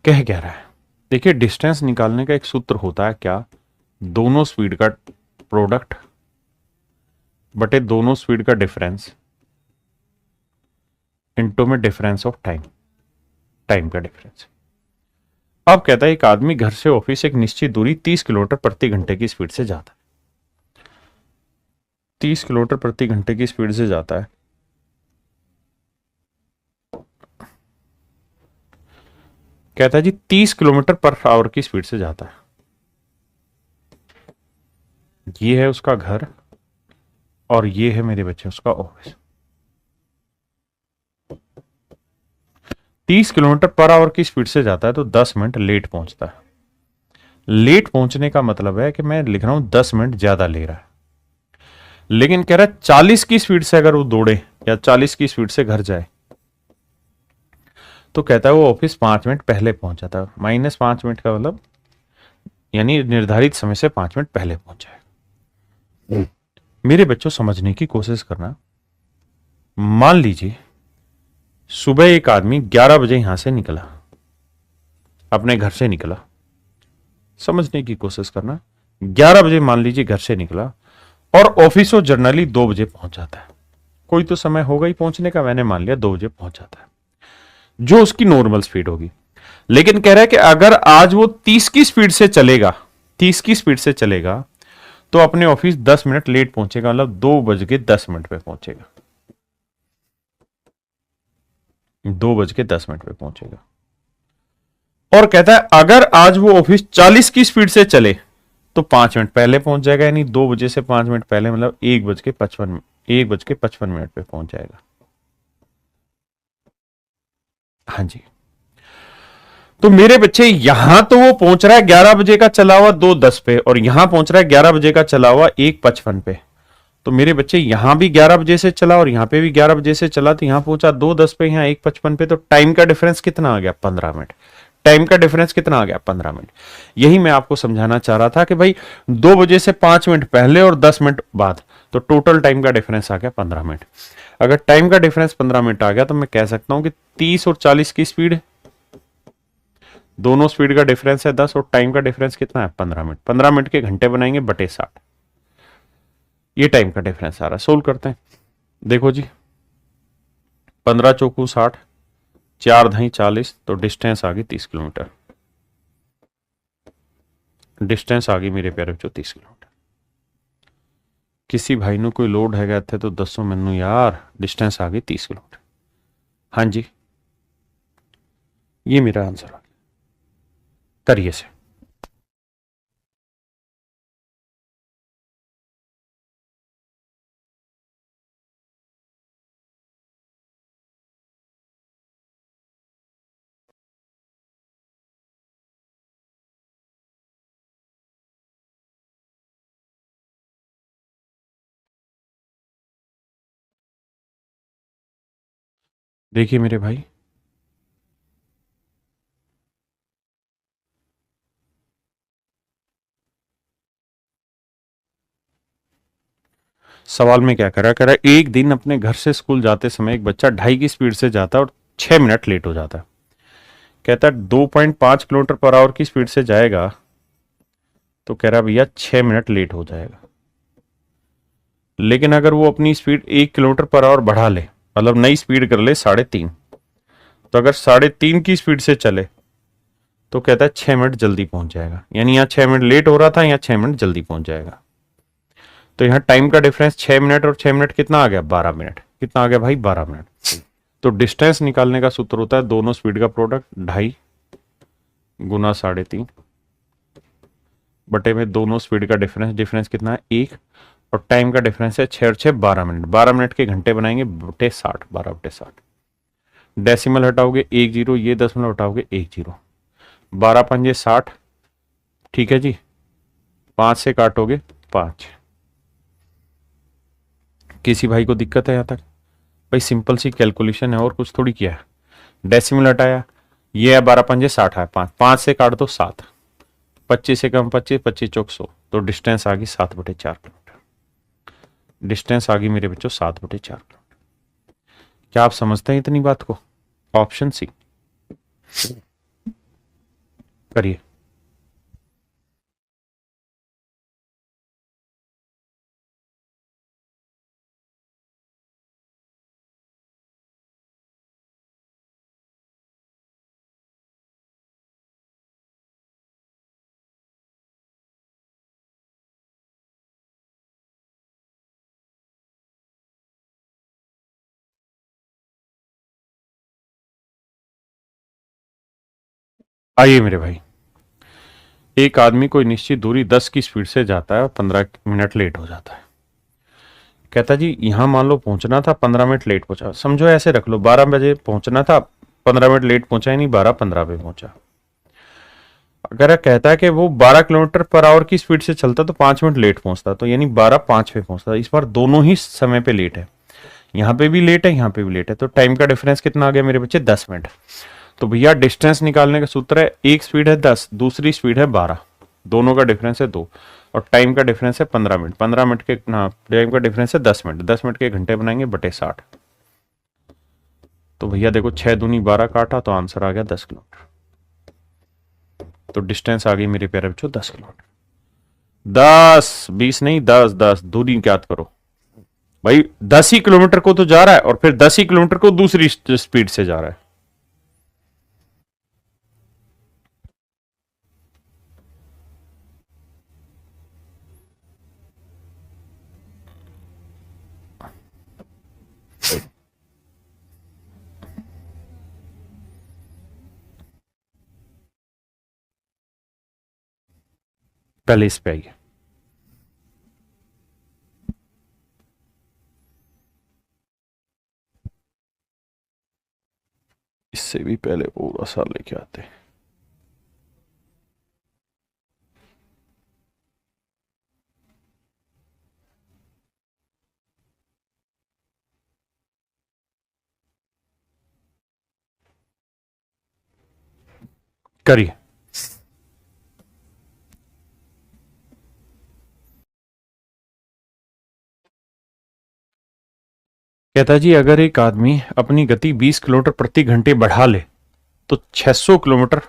कह क्या रहा है? देखिए डिस्टेंस निकालने का एक सूत्र होता है क्या, दोनों स्पीड का प्रोडक्ट बटे दोनों स्पीड का डिफरेंस इनटू में डिफरेंस ऑफ टाइम, टाइम का डिफरेंस। अब कहता है एक आदमी घर से ऑफिस एक निश्चित दूरी 30 किलोमीटर प्रति घंटे की स्पीड से जाता है, 30 किलोमीटर प्रति घंटे की स्पीड से जाता है। कहता है जी 30 किलोमीटर पर आवर की स्पीड से जाता है। ये है उसका घर और ये है मेरे बच्चे उसका ऑफिस। 30 किलोमीटर पर आवर की स्पीड से जाता है तो 10 मिनट लेट पहुंचता है। लेट पहुंचने का मतलब है कि मैं लिख रहा हूं 10 मिनट ज्यादा ले रहा है, लेकिन कह रहा है 40 की स्पीड से अगर वो दौड़े या 40 की स्पीड से घर जाए तो कहता है वो ऑफिस 5 मिनट पहले पहुंच जाता है। -5 मिनट का मतलब यानी निर्धारित समय से 5 मिनट पहले पहुंच जाए। मेरे बच्चों समझने की कोशिश करना। मान लीजिए सुबह एक आदमी 11 बजे यहां से निकला, अपने घर से निकला। समझने की कोशिश करना। 11 बजे मान लीजिए घर से निकला और ऑफिस जनरली 2 बजे पहुंच जाता है। कोई तो समय होगा ही पहुंचने का, मैंने मान लिया 2 बजे पहुंच जाता है, जो उसकी नॉर्मल स्पीड होगी। लेकिन कह रहा है कि अगर आज वो 30 की स्पीड से चलेगा, 30 की स्पीड से चलेगा तो अपने ऑफिस 10 मिनट लेट पहुंचेगा, मतलब 2:10 पे पहुंचेगा, 2:10 पे पहुंचेगा। और कहता है अगर आज वो ऑफिस 40 की स्पीड से चले तो 5 मिनट पहले पहुंच जाएगा, यानी 2 बजे से 5 मिनट पहले, मतलब 1:55 पे पहुंच जाएगा। हाँ जी। तो मेरे बच्चे यहां तो वो पहुंच रहा है 11 बजे का चला हुआ 2:10 पे, और यहां पहुंच रहा है 11 बजे का चला हुआ 1:55 पे। तो मेरे बच्चे यहां भी 11 बजे से चला और यहां पे भी 11 बजे से चला, तो यहां पहुंचा 2:10 पे, यहां 1:55 पे। तो टाइम का डिफरेंस कितना आ गया? 15 मिनट। टाइम का डिफरेंस कितना आ गया? 15 मिनट। यही मैं आपको समझाना चाह रहा था कि भाई 2 बजे से 5 मिनट पहले और 10 मिनट बाद, तो टोटल टाइम का डिफरेंस आ गया 15 मिनट। अगर टाइम का डिफरेंस 15 मिनट आ गया तो मैं कह सकता हूं कि 30 और 40 की स्पीड, दोनों स्पीड का डिफरेंस है 10 और टाइम का डिफरेंस कितना है? 15 मिनट। 15 मिनट के घंटे बनाएंगे बटे 60, ये टाइम का डिफरेंस आ रहा है। सोल्व करते हैं। देखो जी, 15 चौकू 60, 4 धाई 40, तो डिस्टेंस आ गई 30 किलोमीटर। डिस्टेंस आ गई मेरे प्यारे बच्चों 30 किलोमीटर। किसी भाई ने कोई लोड है थे तो दसो मैनू यार, डिस्टेंस आ गई 30 किलोमीटर। हाँ जी, ये मेरा आंसर आ गया। करिए से। देखिए मेरे भाई, सवाल में क्या कह रहा है, एक दिन अपने घर से स्कूल जाते समय एक बच्चा 2.5 की स्पीड से जाता है और 6 मिनट लेट हो जाता है। कहता है 2.5 किलोमीटर पर आवर की स्पीड से जाएगा तो कह रहा भैया 6 मिनट लेट हो जाएगा। लेकिन अगर वो अपनी स्पीड 1 किलोमीटर पर आवर बढ़ा ले, मतलब नई स्पीड कर ले 3.5, तो अगर 3.5 की स्पीड से चले तो कहता है 6 मिनट जल्दी पहुंच जाएगा। यानी यहां 6 मिनट लेट हो रहा था, यहां 6 मिनट जल्दी पहुंच जाएगा। तो यहां टाइम का डिफरेंस 6 मिनट और 6 मिनट कितना आ गया? 12 मिनट। कितना आ गया भाई? 12 मिनट। तो डिस्टेंस निकालने का सूत्र होता है दोनों स्पीड का प्रोडक्ट 2.5 गुना 3.5 बटे में दोनों स्पीड का डिफरेंस, डिफरेंस कितना है? 1, और टाइम का डिफरेंस है 6 और 6 12 मिनट। 12 मिनट के घंटे बनाएंगे बटे 60, 12/60। डेसिमल हटाओगे 1 0, ये दशमलव हटाओगे 1 0, 12 पंजे 60, ठीक है जी, 5 से काटोगे 5। किसी भाई को दिक्कत है यहाँ तक? भाई सिंपल सी कैलकुलेशन है, और कुछ थोड़ी किया है। डेसिमल हटाया, ये है 12 पंजे 60 है, 5 5 से काट दो 7, 25 से कम 25, 25 चौक 100, तो डिस्टेंस आ गई 7/4 किलोमीटर। डिस्टेंस आ गई मेरे बच्चों 7/4 किलोमीटर। क्या आप समझते हैं इतनी बात को? ऑप्शन सी करिए। आइए मेरे भाई, एक आदमी कोई निश्चित दूरी 10 की स्पीड से जाता है और 15 मिनट लेट हो जाता है। कहता जी यहां मान लो पहुंचना था, 15 मिनट लेट पहुंचा। समझो ऐसे रख लो, 12 बजे पहुंचना था, 15 मिनट लेट पहुंचा ही नहीं, 12:15 पे पहुंचा। अगर कहता है कि वो 12 किलोमीटर पर आवर की स्पीड से चलता तो 5 मिनट लेट पहुंचता, तो यानी 12:05 पे पहुंचता। इस बार दोनों ही समय पे लेट है, यहाँ पे भी लेट है, यहाँ पे भी लेट है, तो टाइम का डिफरेंस कितना आ गया मेरे बच्चे? 10 मिनट। तो भैया डिस्टेंस निकालने का सूत्र है, एक स्पीड है 10, दूसरी स्पीड है 12, दोनों का डिफरेंस है 2, और टाइम का डिफरेंस है 15 मिनट। 15 मिनट के ना, टाइम का डिफरेंस है 10 मिनट, 10 मिनट के घंटे बनाएंगे बटे 60। तो भैया देखो 6 दूनी 12 काटा, तो आंसर आ गया 10 किलोमीटर। तो डिस्टेंस आ गई मेरे प्यारे बच्चों 10 किलोमीटर। 10 20 नहीं, 10 10 दूरी ज्ञात करो भाई। 10 ही किलोमीटर को तो जा रहा है, और फिर 10 ही किलोमीटर को दूसरी स्पीड से जा रहा है। पहले इस पे आइए। इससे भी पहले पूरा साल लेके आते। करिए। कहता जी अगर एक आदमी अपनी गति 20 किलोमीटर प्रति घंटे बढ़ा ले तो 600 किलोमीटर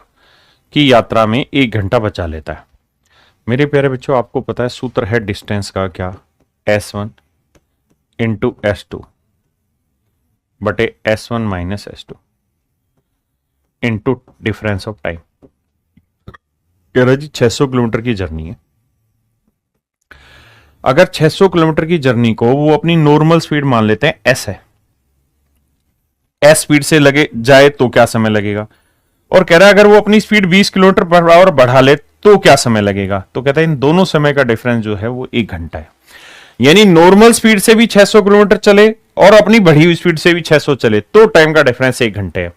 की यात्रा में 1 घंटा बचा लेता है। मेरे प्यारे बच्चों, आपको पता है सूत्र है डिस्टेंस का क्या? S1 इंटू S2 बटे S1 minus S2 into difference of time. कह रहा जी 600 किलोमीटर की जर्नी है, अगर 600 किलोमीटर की जर्नी को वो अपनी नॉर्मल स्पीड मान लेते हैं, S है, S स्पीड से लगे जाए तो क्या समय लगेगा? और कह रहा है अगर वो अपनी स्पीड 20 किलोमीटर पर आवर बढ़ा ले तो क्या समय लगेगा? तो कहता है इन दोनों समय का डिफरेंस जो है वो 1 घंटा है। यानी नॉर्मल स्पीड से भी 600 किलोमीटर चले और अपनी बढ़ी हुई स्पीड से भी 600 चले तो टाइम का डिफरेंस 1 घंटे है।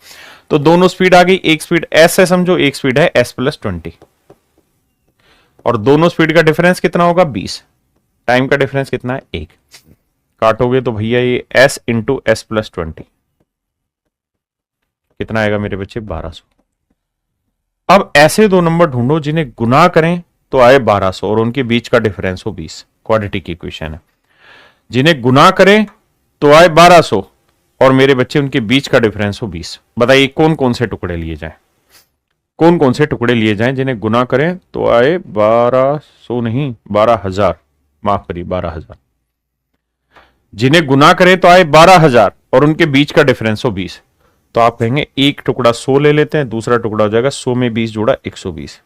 तो दोनों स्पीड आ गई, एक स्पीड S है समझो, एक स्पीड है S+20, और दोनों स्पीड का डिफरेंस कितना होगा? 20। टाइम का डिफरेंस कितना है? 1। काटोगे तो भैया ये S इंटू S+20 कितना आएगा मेरे बच्चे? 1200। अब ऐसे दो नंबर ढूंढो जिन्हें गुना करें तो आए 1200 और उनके बीच का डिफरेंस हो 20। क्वाड्रेटिक इक्वेशन है। जिन्हें गुना करें तो आए 1200 और मेरे बच्चे उनके बीच का डिफरेंस हो 20। बताइए कौन कौन से टुकड़े लिए जाएं? कौन कौन से टुकड़े लिए जाएं जिन्हें गुना करें तो आए 1200 नहीं, 12,000, माफ करिए 12,000। जिन्हें गुना करें तो आए 12,000 और उनके बीच का डिफरेंस हो 20। तो आप कहेंगे एक टुकड़ा 100 ले लेते हैं, दूसरा टुकड़ा हो जाएगा 100 में 20 जोड़ा 120,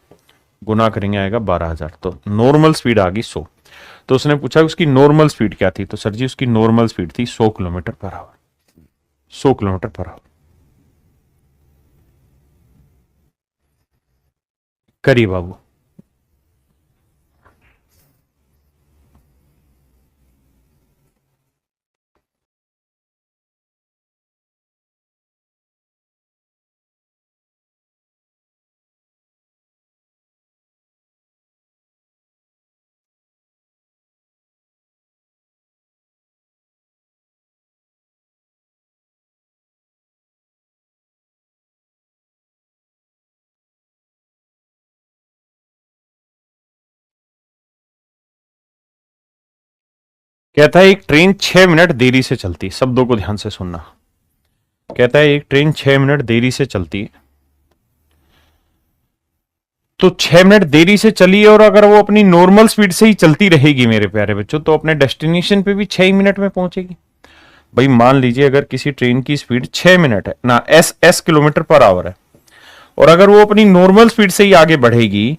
गुना करेंगे आएगा 12,000। तो नॉर्मल स्पीड आ गई 100। तो उसने पूछा उसकी नॉर्मल स्पीड क्या थी? तो सर जी उसकी नॉर्मल स्पीड थी 100 kilometre per our. 100 kilometre per our. करिए बाबू। कहता है एक ट्रेन 6 मिनट देरी से चलती है, शब्दों को ध्यान से सुनना। कहता है एक ट्रेन 6 मिनट देरी से चलती है, तो 6 मिनट देरी से चली है, और अगर वो अपनी नॉर्मल स्पीड से ही चलती रहेगी मेरे प्यारे बच्चों, तो अपने डेस्टिनेशन पे भी 6 मिनट में पहुंचेगी। भाई मान लीजिए अगर किसी ट्रेन की स्पीड 6 मिनट है ना, एस किलोमीटर पर आवर है, और अगर वो अपनी नॉर्मल स्पीड से ही आगे बढ़ेगी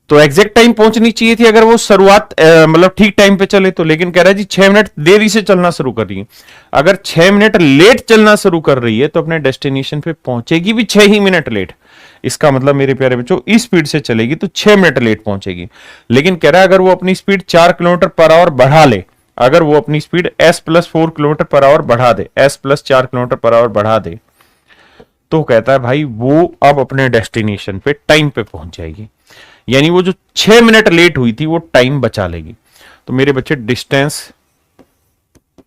तो एग्जैक्ट टाइम पहुंचनी चाहिए थी, अगर वो शुरुआत मतलब ठीक टाइम पे चले तो। लेकिन कह रहा है जी 6 मिनट देरी से चलना शुरू कर रही है। अगर 6 मिनट लेट चलना शुरू कर रही है तो अपने डेस्टिनेशन पे पहुंचेगी भी 6 ही मिनट लेट। इसका मतलब मेरे प्यारे बच्चों, इस स्पीड से चलेगी तो 6 मिनट लेट पहुंचेगी। लेकिन कह रहा है अगर वो अपनी स्पीड 4 किलोमीटर पर आवर बढ़ा ले, अगर वो अपनी speed S+4 kilometre per our बढ़ा दे, S+4 किलोमीटर पर आवर बढ़ा दे, तो कहता है भाई वो अब अपने डेस्टिनेशन पे टाइम पे पहुंच जाएगी। यानी वो जो 6 मिनट लेट हुई थी वो टाइम बचा लेगी। तो मेरे बच्चे डिस्टेंस,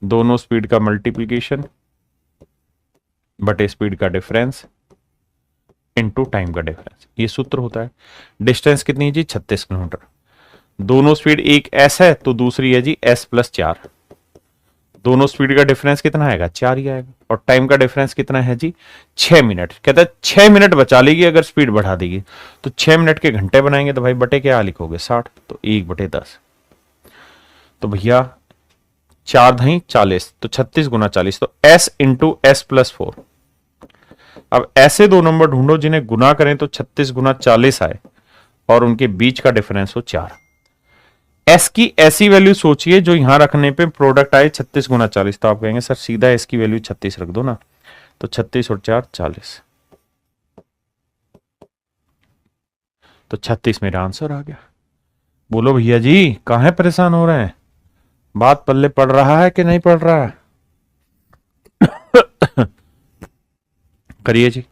दोनों स्पीड का मल्टीप्लीकेशन बटे स्पीड का डिफरेंस इनटू टाइम का डिफरेंस, ये सूत्र होता है। डिस्टेंस कितनी है जी 36 किलोमीटर। दोनों स्पीड, एक S है तो दूसरी है जी S+4। दोनों स्पीड का डिफरेंस कितना आएगा, 4 ही आएगा। और टाइम का डिफरेंस कितना है जी 6 मिनट। कहता है 6 मिनट बचा लेगी अगर स्पीड बढ़ा देगी। तो 6 मिनट के घंटे बनाएंगे तो भाई बटे क्या लिखोगे 60, तो 1/10। तो भैया 4×40, तो 36 × 40, तो S × S+4। अब ऐसे दो नंबर ढूंढो जिन्हें गुना करें तो 36 × 40 आए और उनके बीच का डिफरेंस हो 4। एस की ऐसी वैल्यू सोचिए जो यहां रखने पे प्रोडक्ट आए 36 × 40। तो आप कहेंगे सर सीधा एस की वैल्यू 36 रख दो ना, तो 36 और 4 40, तो 36 मेरा आंसर आ गया। बोलो भैया जी कहां परेशान हो रहे हैं, बात पल्ले पड़ रहा है कि नहीं पड़ रहा है? करिए जी।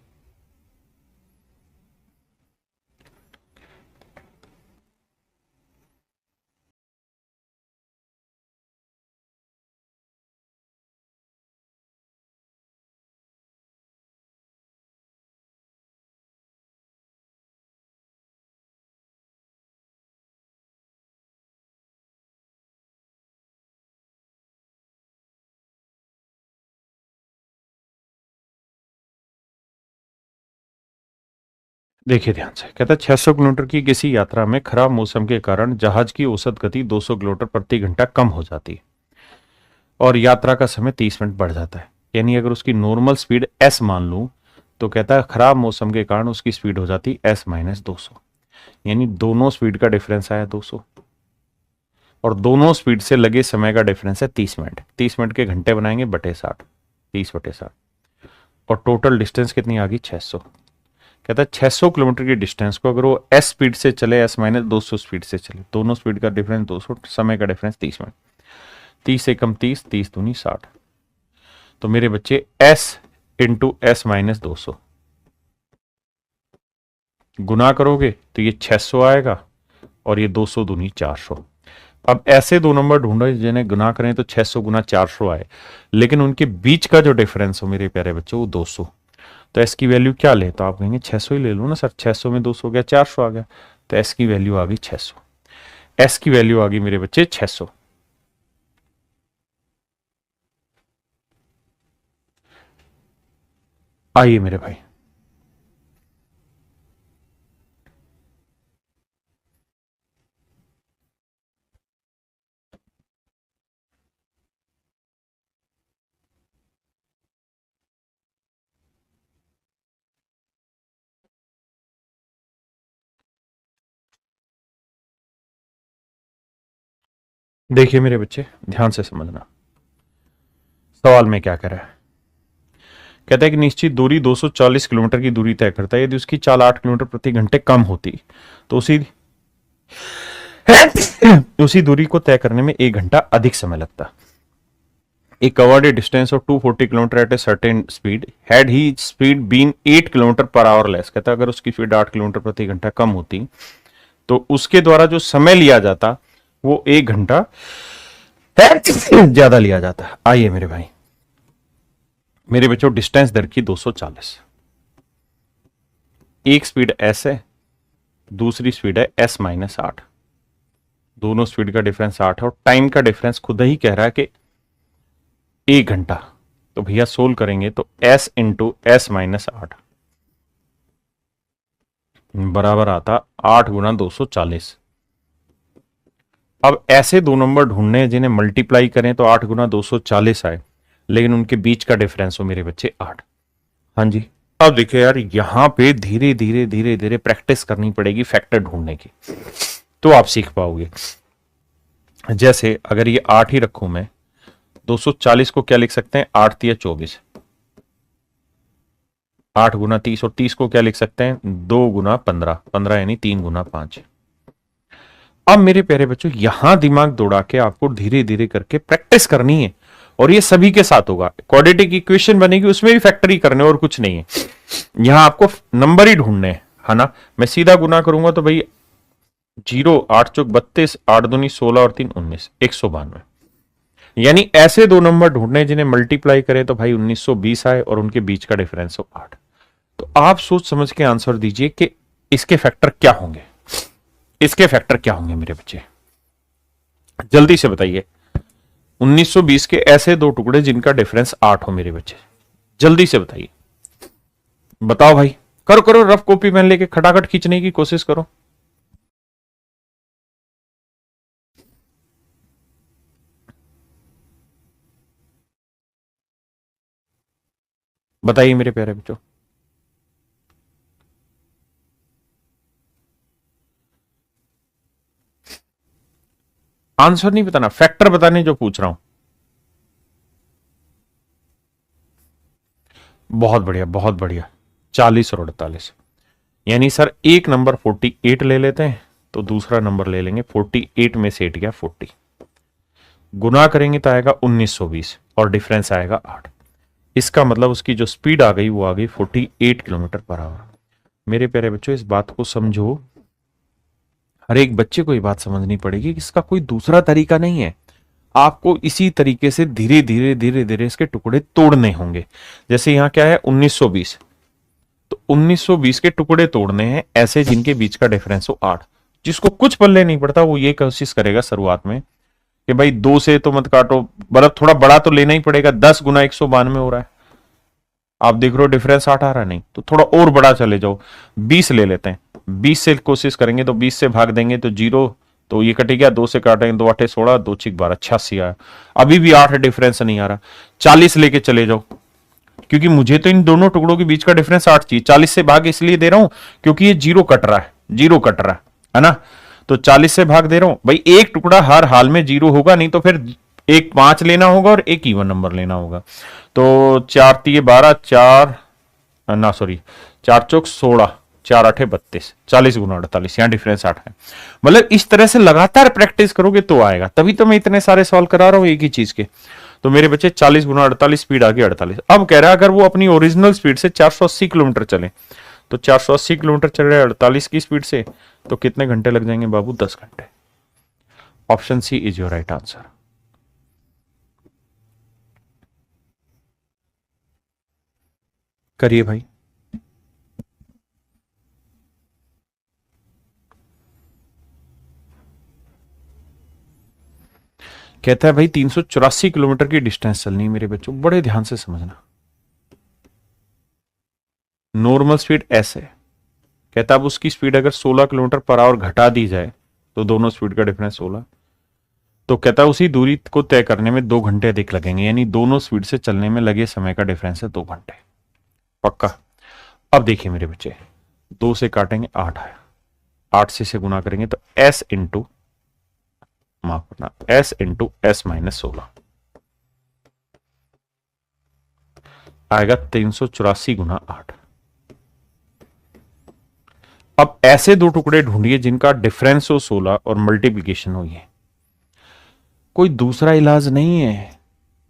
देखिए ध्यान से, कहता है 600 किलोमीटर की किसी यात्रा में खराब मौसम के कारण जहाज की औसत गति 200 किलोमीटर प्रति घंटा कम हो जाती है और यात्रा का समय 30 मिनट बढ़ जाता है। यानी अगर उसकी नॉर्मल स्पीड S मान लूं तो कहता है खराब मौसम के कारण उसकी स्पीड हो जाती S-200। यानी दोनों स्पीड का डिफरेंस आया 200 और दोनों स्पीड से लगे समय का डिफरेंस है 30 मिनट। 30 मिनट के घंटे बनाएंगे बटे 60, 30/60, और टोटल डिस्टेंस कितनी आ गई 600। कहता है 600 किलोमीटर की डिस्टेंस को अगर वो S स्पीड से चले, S-200 स्पीड से चले, दोनों स्पीड का डिफरेंस 200, समय का डिफरेंस 30 मिनट, 30 से कम 30, 30 दूनी 60। तो मेरे बच्चे S × S-200 गुना करोगे तो ये 600 आएगा और ये 200 दूनी 400। अब ऐसे दो नंबर ढूंढो जिन्हें गुना करें तो 600 × 400 आए, लेकिन उनके बीच का जो डिफरेंस हो मेरे प्यारे बच्चों वो 200। तो एस की वैल्यू क्या ले, तो आप कहेंगे 600 ही ले लो ना सर, 600 में 200 गया 400 आ गया। तो एस की वैल्यू आ गई 600। एस की वैल्यू आ गई मेरे बच्चे 600। आइए मेरे भाई, देखिए मेरे बच्चे ध्यान से समझना सवाल में क्या कह रहा है। कहता है कि निश्चित दूरी 240 किलोमीटर की दूरी तय करता है। यदि उसकी चाल 8 किलोमीटर प्रति घंटे कम होती तो उसी दूरी को तय करने में 1 घंटा अधिक समय लगता। A covered a distance of 240 kilometre at a certain speed had he speed been 8 kilometre per our less. कहता है अगर उसकी स्पीड 8 किलोमीटर प्रति घंटा कम होती तो उसके द्वारा जो समय लिया जाता वो 1 घंटा ज्यादा लिया जाता। आइए मेरे भाई, मेरे बच्चों डिस्टेंस दर की 240, एक स्पीड S है, दूसरी स्पीड है S-8। दोनों स्पीड का डिफरेंस 8 है और टाइम का डिफरेंस खुद ही कह रहा है कि 1 घंटा। तो भैया सोल्व करेंगे तो s इंटू एस माइनस 8 बराबर आता 8 गुना 240। अब ऐसे दो नंबर ढूंढने हैं जिन्हें मल्टीप्लाई करें तो 8 गुना 240 आए, लेकिन उनके बीच का डिफरेंस हो मेरे बच्चे 8। हाँ जी। अब देखिए यार, यहां पे धीरे धीरे धीरे धीरे प्रैक्टिस करनी पड़ेगी फैक्टर ढूंढने की, तो आप सीख पाओगे। जैसे अगर ये 8 ही रखूं मैं, 240 को क्या लिख सकते हैं, 8 तिया 24, 8 गुना 30, और 30 को क्या लिख सकते हैं, 2 गुना 15, 15 यानी 3 गुना 5। अब मेरे प्यारे बच्चों, यहां दिमाग दौड़ा के आपको धीरे धीरे करके प्रैक्टिस करनी है, और ये सभी के साथ होगा। क्वाड्रेटिक इक्वेशन बनेगी, उसमें भी फैक्टरी करने और कुछ नहीं है, यहां आपको नंबर ही ढूंढने हैं, है ना। मैं सीधा गुना करूंगा तो भाई 0, 8 चौक 32, 8 दूनी 16 और 3 19, 192। यानी ऐसे दो नंबर ढूंढने जिन्हें मल्टीप्लाई करें तो भाई 1920 आए और उनके बीच का डिफरेंस हो 8। तो आप सोच समझ के आंसर दीजिए कि इसके फैक्टर क्या होंगे, इसके फैक्टर क्या होंगे मेरे बच्चे, जल्दी से बताइए। 1920 के ऐसे दो टुकड़े जिनका डिफरेंस 8 हो मेरे बच्चे, जल्दी से बताइए, बताओ भाई, करो करो, रफ कॉपी पेन लेके खटाखट खींचने की कोशिश करो। बताइए मेरे प्यारे बच्चों। आंसर नहीं बताना, फैक्टर बताने जो पूछ रहा हूं। बहुत बढ़िया बहुत बढ़िया, 40 और 48। यानी सर एक नंबर 48 ले लेते हैं, तो दूसरा नंबर ले लेंगे 48 में से 8 गया 40, गुना करेंगे तो आएगा 1920 और डिफरेंस आएगा 8। इसका मतलब उसकी जो स्पीड आ गई वो आ गई 48 किलोमीटर पर आवर। मेरे प्यारे बच्चों, इस बात को समझो, हर एक बच्चे को ये बात समझनी पड़ेगी कि इसका कोई दूसरा तरीका नहीं है। आपको इसी तरीके से धीरे धीरे धीरे धीरे इसके टुकड़े तोड़ने होंगे। जैसे यहां क्या है 1920, तो 1920 के टुकड़े तोड़ने हैं ऐसे जिनके बीच का डिफरेंस हो 8। जिसको कुछ पल्ले नहीं पड़ता वो ये कोशिश करेगा शुरुआत में कि भाई 2 से तो मत काटो, मतलब थोड़ा बड़ा तो लेना ही पड़ेगा। 10 गुना 192 हो रहा है, आप देख रहे हो डिफरेंस 8 आ रहा है, नहीं तो थोड़ा और बड़ा चले जाओ, 20 ले लेते हैं। 20 से कोशिश करेंगे तो 20 से भाग देंगे तो 0, तो ये कटे गया, 2 से काटेंगे 2 8 16, 2 6 12, 86 आया। अभी भी 8 डिफरेंस नहीं आ रहा, 40 लेके चले जाओ, क्योंकि मुझे तो इन दोनों टुकड़ों के बीच का डिफरेंस 8 चाहिए। 40 से भाग इसलिए दे रहा हूं क्योंकि ये 0 कट रहा है, 0 कट रहा है ना। तो 40 से भाग दे रहा हूं भाई, एक टुकड़ा हर हाल में 0 होगा, नहीं तो फिर एक 5 लेना होगा और एक इवन नंबर लेना होगा। तो 4 तिये 12, 4 ना सॉरी 4 चौक 16, 4 8 32, 40 गुना 48, यहाँ डिफरेंस 8 है। मतलब इस तरह से लगातार प्रैक्टिस करोगे तो आएगा, तभी तो मैं इतने सारे सॉल्व करा रहा हूं एक ही चीज के। तो मेरे बच्चे 40 गुना 48, स्पीड आ गई 48। अब कह रहा है अगर वो अपनी ओरिजिनल स्पीड से 480 किलोमीटर चले, तो 480 किलोमीटर चल रहे हैं 48 की स्पीड से, तो कितने घंटे लग जाएंगे बाबू, 10 घंटे। Option C is your right answer. करिए भाई। कहता है भाई 384 किलोमीटर की डिस्टेंस चलनी है मेरे बच्चों, बड़े ध्यान से समझना। नॉर्मल स्पीड एस है, कहता है अब उसकी स्पीड अगर 16 किलोमीटर पर आवर घटा दी जाए तो दोनों स्पीड का डिफरेंस 16, तो कहता है उसी दूरी को तय करने में 2 घंटे अधिक लगेंगे, यानी दोनों स्पीड से चलने में लगे समय का डिफरेंस है 2 घंटे। पक्का। अब देखिए मेरे बच्चे, 2 से काटेंगे 8 आया, 8 से गुना करेंगे तो एस इंटू, माफ करना, एस इंटू एस माइनस 16 आएगा 384 गुना 8। अब ऐसे दो टुकड़े ढूंढिए जिनका डिफरेंस हो 16 और मल्टीप्लीकेशन हो ये। कोई दूसरा इलाज नहीं है,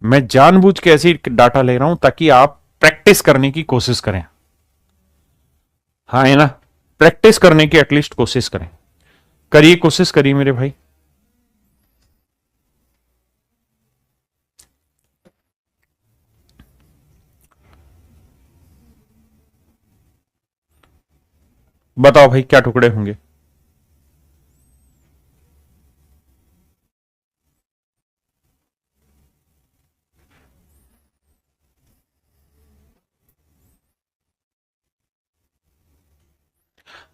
मैं जानबूझ के ऐसी डाटा ले रहा हूं ताकि आप प्रैक्टिस करने की कोशिश करें। हाँ है ना, प्रैक्टिस करने की एटलीस्ट कोशिश करें। करिए, कोशिश करिए मेरे भाई। बताओ भाई क्या टुकड़े होंगे।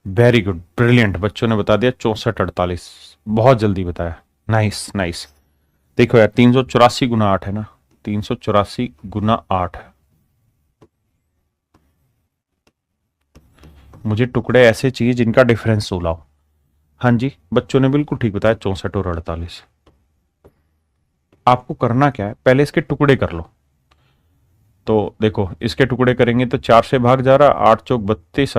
वेरी गुड, ब्रिलियंट, बच्चों ने बता दिया 64 48, बहुत जल्दी बताया, नाइस नाइस। देखो यार 384 गुना 8 है ना, 384 गुना 8 है। मुझे टुकड़े ऐसे चाहिए जिनका डिफरेंस 16 हो। हाँ जी, बच्चों ने बिल्कुल ठीक बताया, 64 और 48। आपको करना क्या है, पहले इसके टुकड़े कर लो। तो देखो इसके टुकड़े करेंगे तो 4 से भाग जा रहा, 8 चौक 32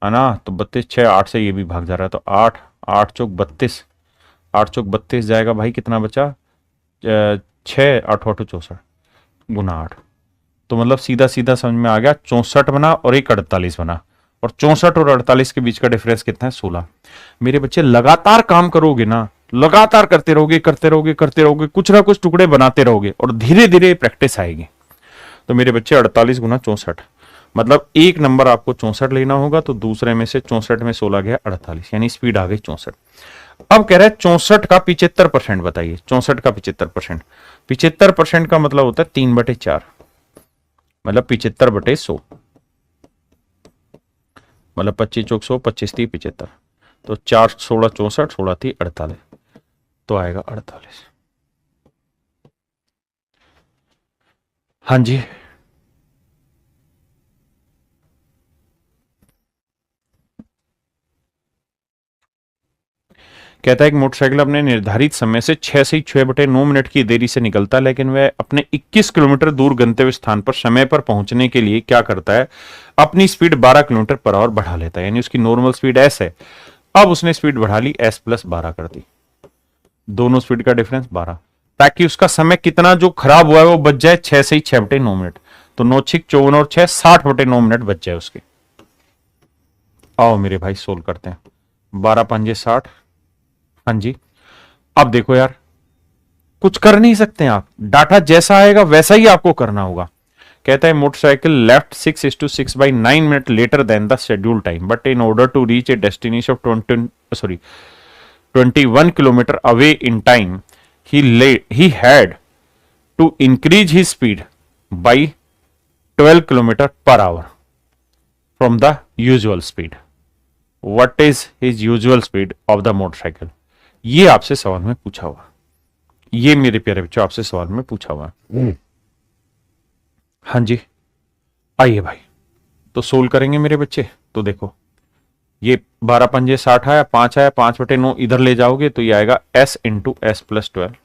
है ना, तो 32 6 8 से ये भी भाग जा रहा है, तो 8 8 चौक 32, 8 चौक 32 जाएगा भाई, कितना बचा 6 8 8 64 गुना 8। तो मतलब सीधा सीधा समझ में आ गया, 64 बना और एक 48 बना, और 64 और 48 के बीच का डिफरेंस कितना है 16। मेरे बच्चे लगातार काम करोगे ना, लगातार करते रहोगे करते रहोगे करते रहोगे, कुछ ना कुछ टुकड़े बनाते रहोगे और धीरे धीरे प्रैक्टिस आएगी। तो मेरे बच्चे 48 गुना 64, मतलब एक नंबर आपको 64 लेना होगा, तो दूसरे में से 64 में 16 गया 48, यानी स्पीड आ गई 64। अब कह रहा है 64 का 75% बताइए, 64 का 75%, 75% का मतलब होता है 3/4, मतलब 75/100, मतलब 25 चौक 100, 25 30 75, तो 4 16 64, 16 30 48, तो आएगा 48। हाँ जी, कहता है एक मोटरसाइकिल अपने निर्धारित समय से 6 से 6/9 मिनट की देरी से निकलता है, लेकिन वह अपने 21 किलोमीटर दूर गंतव्य स्थान पर समय पर पहुंचने के लिए क्या करता है, अपनी स्पीड 12 किलोमीटर पर आवर बढ़ा लेता है। यानी उसकी नॉर्मल स्पीड एस है, अब उसने स्पीड बढ़ा ली एस प्लस 12 कर दी, दोनों स्पीड का डिफरेंस 12, ताकि उसका समय कितना जो खराब हुआ है वो बच जाए 6 से 6/9 मिनट। तो 9 6 54 और 6 60/9 मिनट बच जाए उसके। आओ मेरे भाई सोल्व करते हैं, 12 पंजे 60। हाँ जी, अब देखो यार कुछ कर नहीं सकते आप, डाटा जैसा आएगा वैसा ही आपको करना होगा। कहता है motorcycle left 6:6/9 minute later than the schedule time, but in order to reach a destination of 21 kilometre away in time he had to increase his speed by 12 kilometer per hour from the usual speed. What is his usual speed of the motorcycle? ये आपसे सवाल में पूछा हुआ, ये मेरे प्यारे बच्चों आपसे सवाल में पूछा हुआ। हाँ जी, आइए भाई तो सोल्व करेंगे मेरे बच्चे। तो देखो ये 12 पंजे 60 आया, 5 आया, 5/9 इधर ले जाओगे तो ये आएगा s इंटू एस प्लस 12,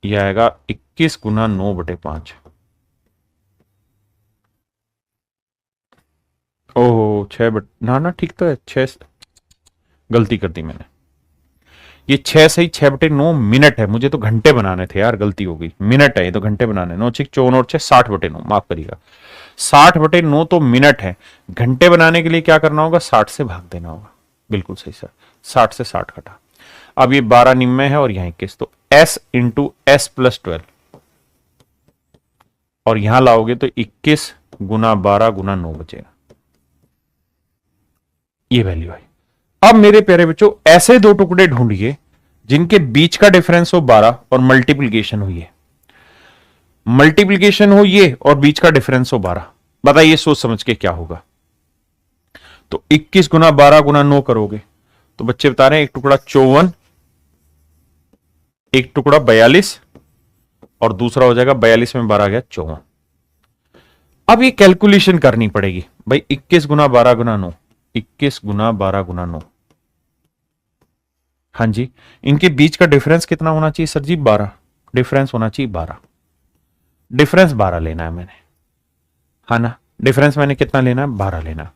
ये आएगा 21 गुना 9/5। ओहो 6 ना ना ठीक तो है, 6 गलती कर दी मैंने, ये 6 सही 6/9 मिनट है, मुझे तो घंटे बनाने थे यार, गलती हो गई, मिनट है ये तो, घंटे बनाने। 9 6 54 और 6 60/9, माफ करिएगा, 60/9 तो मिनट है, घंटे बनाने के लिए क्या करना होगा 60 से भाग देना होगा, बिल्कुल सही सर, 60 से 60 कटा। अब ये 12 निम्न है और यहां 21, तो s इंटू एस प्लस 12, और यहां लाओगे तो 21 गुना 12 गुना 9 बचेगा, ये वैल्यू आई। अब मेरे प्यारे बच्चों ऐसे दो टुकड़े ढूंढिए जिनके बीच का डिफरेंस हो 12 और मल्टीप्लीकेशन हुई है, मल्टीप्लीकेशन हो ये और बीच का डिफरेंस हो 12, बताइए सोच समझ के क्या होगा। तो 21 गुना 12 गुना 9 करोगे तो बच्चे बता रहे हैं एक टुकड़ा 54, एक टुकड़ा 42, और दूसरा हो जाएगा 42 में 12 गया 54। अब ये कैलकुलेशन करनी पड़ेगी भाई, 21 गुना 12 गुना 9, 21 गुना 12 गुना 9, हाँ जी, इनके बीच का डिफरेंस कितना होना चाहिए सर जी 12, डिफरेंस होना चाहिए 12, डिफरेंस 12 लेना है मैंने, हाँ ना, डिफरेंस मैंने कितना लेना है 12 लेना।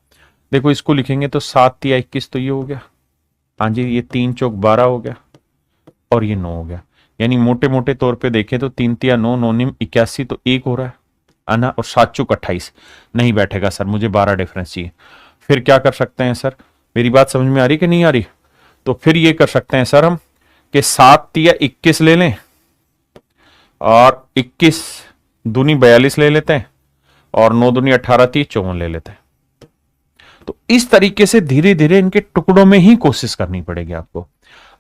देखो इसको लिखेंगे तो 7 या 21 तो ये हो गया, हाँ जी, ये 3 चौक 12 हो गया और ये 9 हो गया, यानी मोटे मोटे तौर पे देखें तो 3 तिया 9 9 निम 81, तो 1 हो रहा है ना, और 7 चौक 28 नहीं बैठेगा सर, मुझे 12 डिफरेंस चाहिए। फिर क्या कर सकते हैं सर, मेरी बात समझ में आ रही कि नहीं आ रही? तो फिर ये कर सकते हैं सर हम कि 7 तिया 21 ले लें और 21 दूनी 42 ले लेते हैं और 9 दूनी 18 30 54 ले लेते हैं। तो इस तरीके से धीरे धीरे इनके टुकड़ों में ही कोशिश करनी पड़ेगी आपको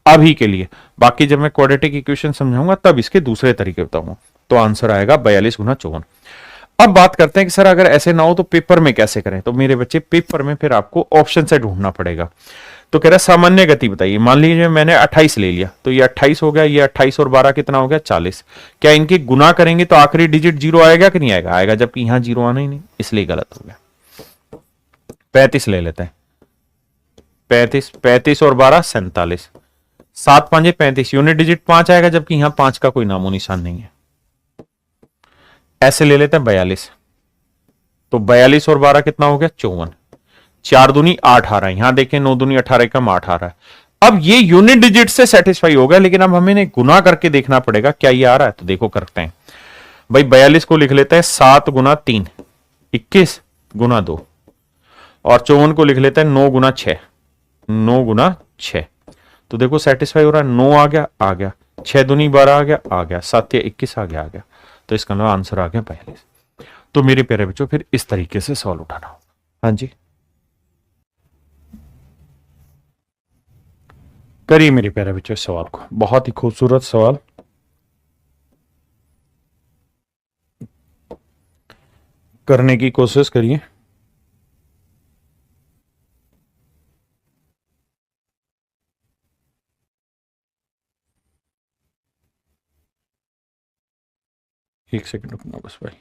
अभी के लिए, बाकी जब मैं क्वाड्रेटिक इक्वेशन समझाऊंगा तब इसके दूसरे तरीके बताऊंगा। तो आंसर आएगा 42 गुना 54। अब बात करते हैं कि सर अगर ऐसे ना हो तो पेपर में कैसे करें। तो मेरे बच्चे पेपर में फिर आपको ऑप्शन से ढूंढना पड़ेगा। तो कह रहा है सामान्य गति बताइए। मान लीजिए मैंने 28 ले लिया, तो ये 28 हो गया, ये 28 और 12 कितना हो गया 40। क्या इनके गुना करेंगे तो आखिरी डिजिट जीरो आएगा कि नहीं आएगा? आएगा, जबकि यहां जीरो आना ही नहीं, इसलिए गलत हो गया। 35 ले लेते हैं। 35, 35 और 12 47, 7 5 35, यूनिट डिजिट 5 आएगा, जबकि यहां 5 का कोई नामो निशान नहीं है। ऐसे ले लेते हैं 42, तो 42 और 12 कितना हो गया 54, 4 दूनी 8 आ रहा है। यहां देखें 9 दूनी 18 कम 8 आ रहा है। अब ये यूनिट डिजिट से सेटिस्फाई होगा, लेकिन अब हमें गुना करके देखना पड़ेगा क्या ये आ रहा है। तो देखो करते हैं भाई, 42 को लिख लेते हैं 7 गुना 3, 21 गुना 2, और 54 को लिख लेते हैं 9 गुना 6, 9 गुना 6। तो देखो सेटिस्फाई हो रहा है, 9 आ गया, 6 दूनी 12 आ गया, 7 या 21 आ गया। तो इसका आंसर आ गया 42। तो मेरे प्यारे बच्चों फिर इस तरीके से सवाल उठाना हो। हाँ जी, करिए मेरे प्यारे बच्चों इस सवाल को। बहुत ही खूबसूरत सवाल, करने की कोशिश करिए। एक सेकंड रुकना बस भाई।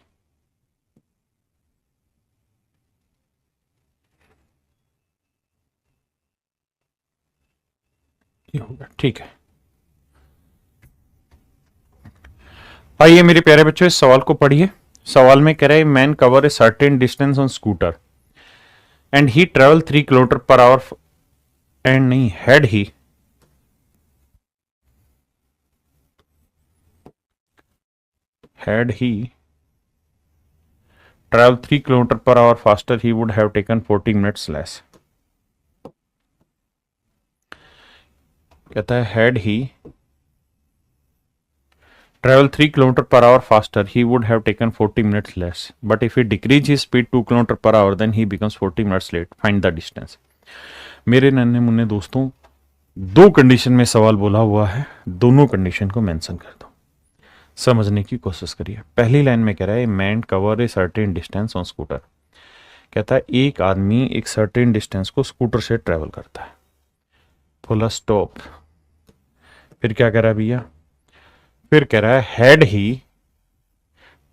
ये होगा, ठीक है। आइए मेरे प्यारे बच्चों इस सवाल को पढ़िए। सवाल में कह रहे हैं man cover a certain distance on scooter and he travel 3 kilometre per hour and नहीं had he traveled 3 kilometer per hour faster, he would have taken 40 minutes less. कहता है had he traveled 3 kilometer per hour faster, he would have taken 40 minutes less. But if he decrease his speed 2 kilometer per hour, then he becomes 40 minutes late. Find the distance. मेरे नन्हे मुन्ने दोस्तों, दो condition में सवाल बोला हुआ है, दोनों कंडीशन को मेंशन कर दो, समझने की कोशिश करिए। पहली लाइन में कह रहा है man cover a certain distance on scooter. कहता है एक आदमी एक सर्टेन डिस्टेंस को स्कूटर से ट्रेवल करता है, फुल स्टॉप। फिर क्या कह रहा है भैया? फिर कह रहा है had he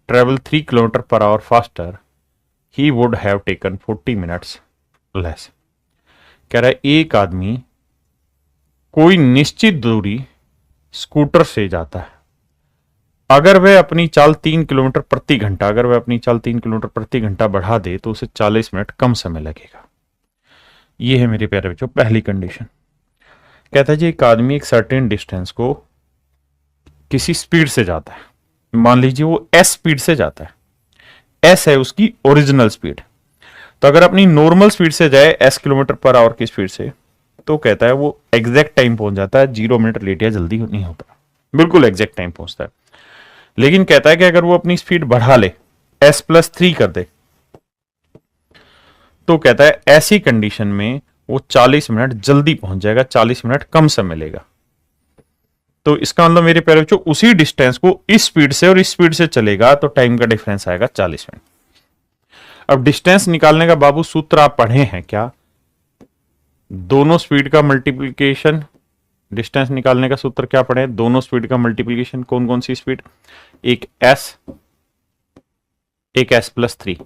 travel 3 kilometre per our faster, he would have taken 40 minutes less. कह रहा है एक आदमी कोई निश्चित दूरी स्कूटर से जाता है, अगर वह अपनी चाल 3 किलोमीटर प्रति घंटा अगर वह अपनी चाल 3 किलोमीटर प्रति घंटा बढ़ा दे तो उसे 40 मिनट कम समय लगेगा। यह है मेरे प्यारे बच्चों पहली कंडीशन। कहता है जी एक आदमी एक सर्टेन डिस्टेंस को किसी स्पीड से जाता है, मान लीजिए वो एस स्पीड से जाता है, एस है उसकी ओरिजिनल स्पीड। तो अगर अपनी नॉर्मल स्पीड से जाए एस किलोमीटर पर आवर की स्पीड से, तो कहता है वो एग्जैक्ट टाइम पहुंच जाता है, 0 मिनट लेट या जल्दी नहीं होता, बिल्कुल एग्जैक्ट टाइम पहुंचता है। लेकिन कहता है कि अगर वो अपनी स्पीड बढ़ा ले, S+3 कर दे, तो कहता है ऐसी कंडीशन में वो 40 मिनट जल्दी पहुंच जाएगा, 40 मिनट कम समय लेगा। तो इसका मतलब मेरे प्यारे बच्चों उसी डिस्टेंस को इस स्पीड से और इस स्पीड से चलेगा तो टाइम का डिफरेंस आएगा 40 मिनट। अब डिस्टेंस निकालने का बाबू सूत्र आप पढ़े हैं क्या? दोनों स्पीड का मल्टीप्लीकेशन, डिस्टेंस निकालने का सूत्र क्या पढ़े? दोनों स्पीड का मल्टीप्लीकेशन। कौन कौन सी स्पीड? एक S+3,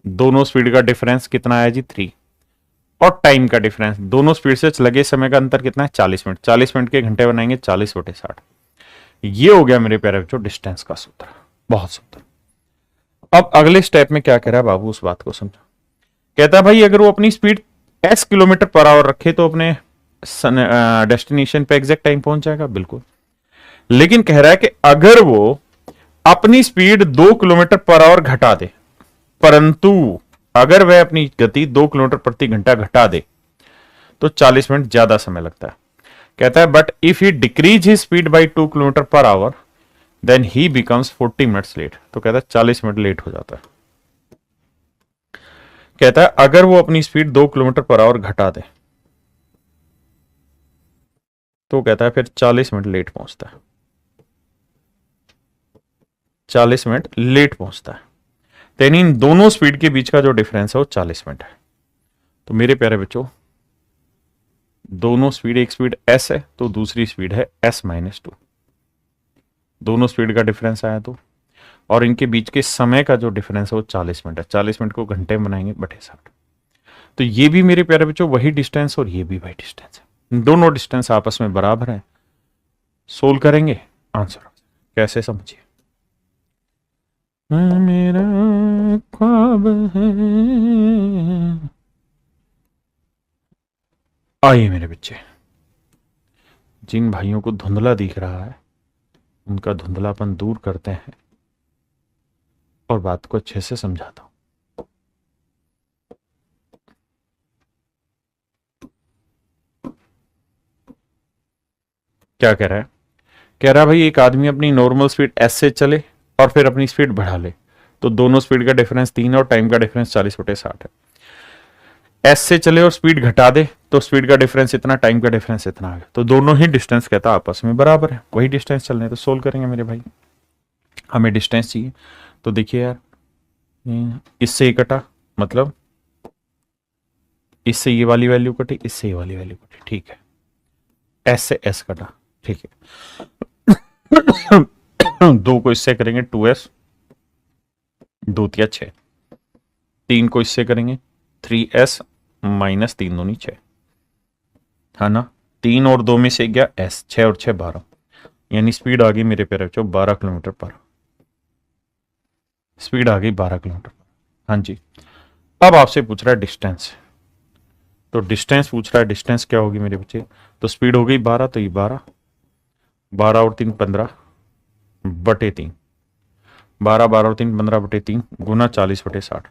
दोनों स्पीड का डिफरेंस कितना आया जी 3, और टाइम का डिफरेंस, दोनों स्पीड से लगे समय का अंतर कितना है 40 मिनट। 40 मिनट के घंटे बनाएंगे 40/60। ये हो गया मेरे प्यारे बच्चों डिस्टेंस का सूत्र। बहुत सुंदर। अब अगले स्टेप में क्या कह रहा है बाबू, उस बात को समझो। कहता है भाई अगर वो अपनी speed S kilometre per our रखे तो अपने डेस्टिनेशन पे एग्जैक्ट टाइम पहुंच जाएगा, बिल्कुल। लेकिन कह रहा है कि अगर वो अपनी स्पीड 2 किलोमीटर पर आवर घटा दे, परंतु अगर वह अपनी गति 2 किलोमीटर प्रति घंटा घटा दे तो 40 मिनट ज्यादा समय लगता है। कहता है but if he decrease he speed by 2 kilometre per hour then he becomes 40 minutes late. तो कहता है 40 मिनट लेट हो जाता है। कहता है अगर वो अपनी स्पीड 2 किलोमीटर पर आवर घटा दे तो कहता है फिर 40 मिनट लेट पहुंचता है। 40 मिनट लेट पहुंचता है। तो यानी इन दोनों स्पीड के बीच का जो डिफरेंस है वो 40 मिनट है। तो मेरे प्यारे बच्चों, दोनों स्पीड, एक स्पीड s है तो दूसरी स्पीड है s-2। दोनों स्पीड का डिफरेंस आया तो, और इनके बीच के समय का जो डिफरेंस है वो 40 मिनट है। 40 मिनट को घंटे में बनाएंगे बटे 60। तो ये भी मेरे प्यारे बच्चों वही डिस्टेंस और ये भी वही डिस्टेंस है। दोनों डिस्टेंस आपस में बराबर है। सोल्व करेंगे, आंसर कैसे समझिए। मेरा ख्वाब है। आइए मेरे बच्चे, जिन भाइयों को धुंधला दिख रहा है उनका धुंधलापन दूर करते हैं और बात को अच्छे से समझाता हूं। क्या कह रहा है? कह रहा है भाई एक आदमी अपनी नॉर्मल स्पीड s से चले और फिर अपनी स्पीड बढ़ा ले, तो दोनों स्पीड का डिफरेंस 3 और टाइम का डिफरेंस 40/60 है। s से चले और स्पीड घटा दे तो स्पीड का डिफरेंस इतना, टाइम का डिफरेंस इतना आ गया। तो दोनों ही डिस्टेंस कहता आपस में बराबर है, वही डिस्टेंस चलने। तो सोल्व करेंगे मेरे भाई, हमें डिस्टेंस चाहिए। तो देखिए यार, इससे ये कटा, मतलब इससे ये वाली वैल्यू कटी, इससे ये वाली वैल्यू कटी, ठीक है। s से s कटा, ठीक है। 2 को इससे करेंगे 2s, 2 तिया 6। 3 को इससे करेंगे 3s माइनस 3 दूनी 6, है ना। 3 और 2 में से गया s, 6 और 6 12, यानी स्पीड आ गई मेरे प्यारे बच्चों 12 किलोमीटर पर। स्पीड आ गई 12 किलोमीटर पर। हाँ जी। अब आपसे पूछ रहा है डिस्टेंस, तो डिस्टेंस पूछ रहा है, डिस्टेंस क्या होगी मेरे बच्चे? तो स्पीड हो गई 12, तो ये 12, 12 और 3 15/3, 12 12 और 3 15/3 गुना 40/60,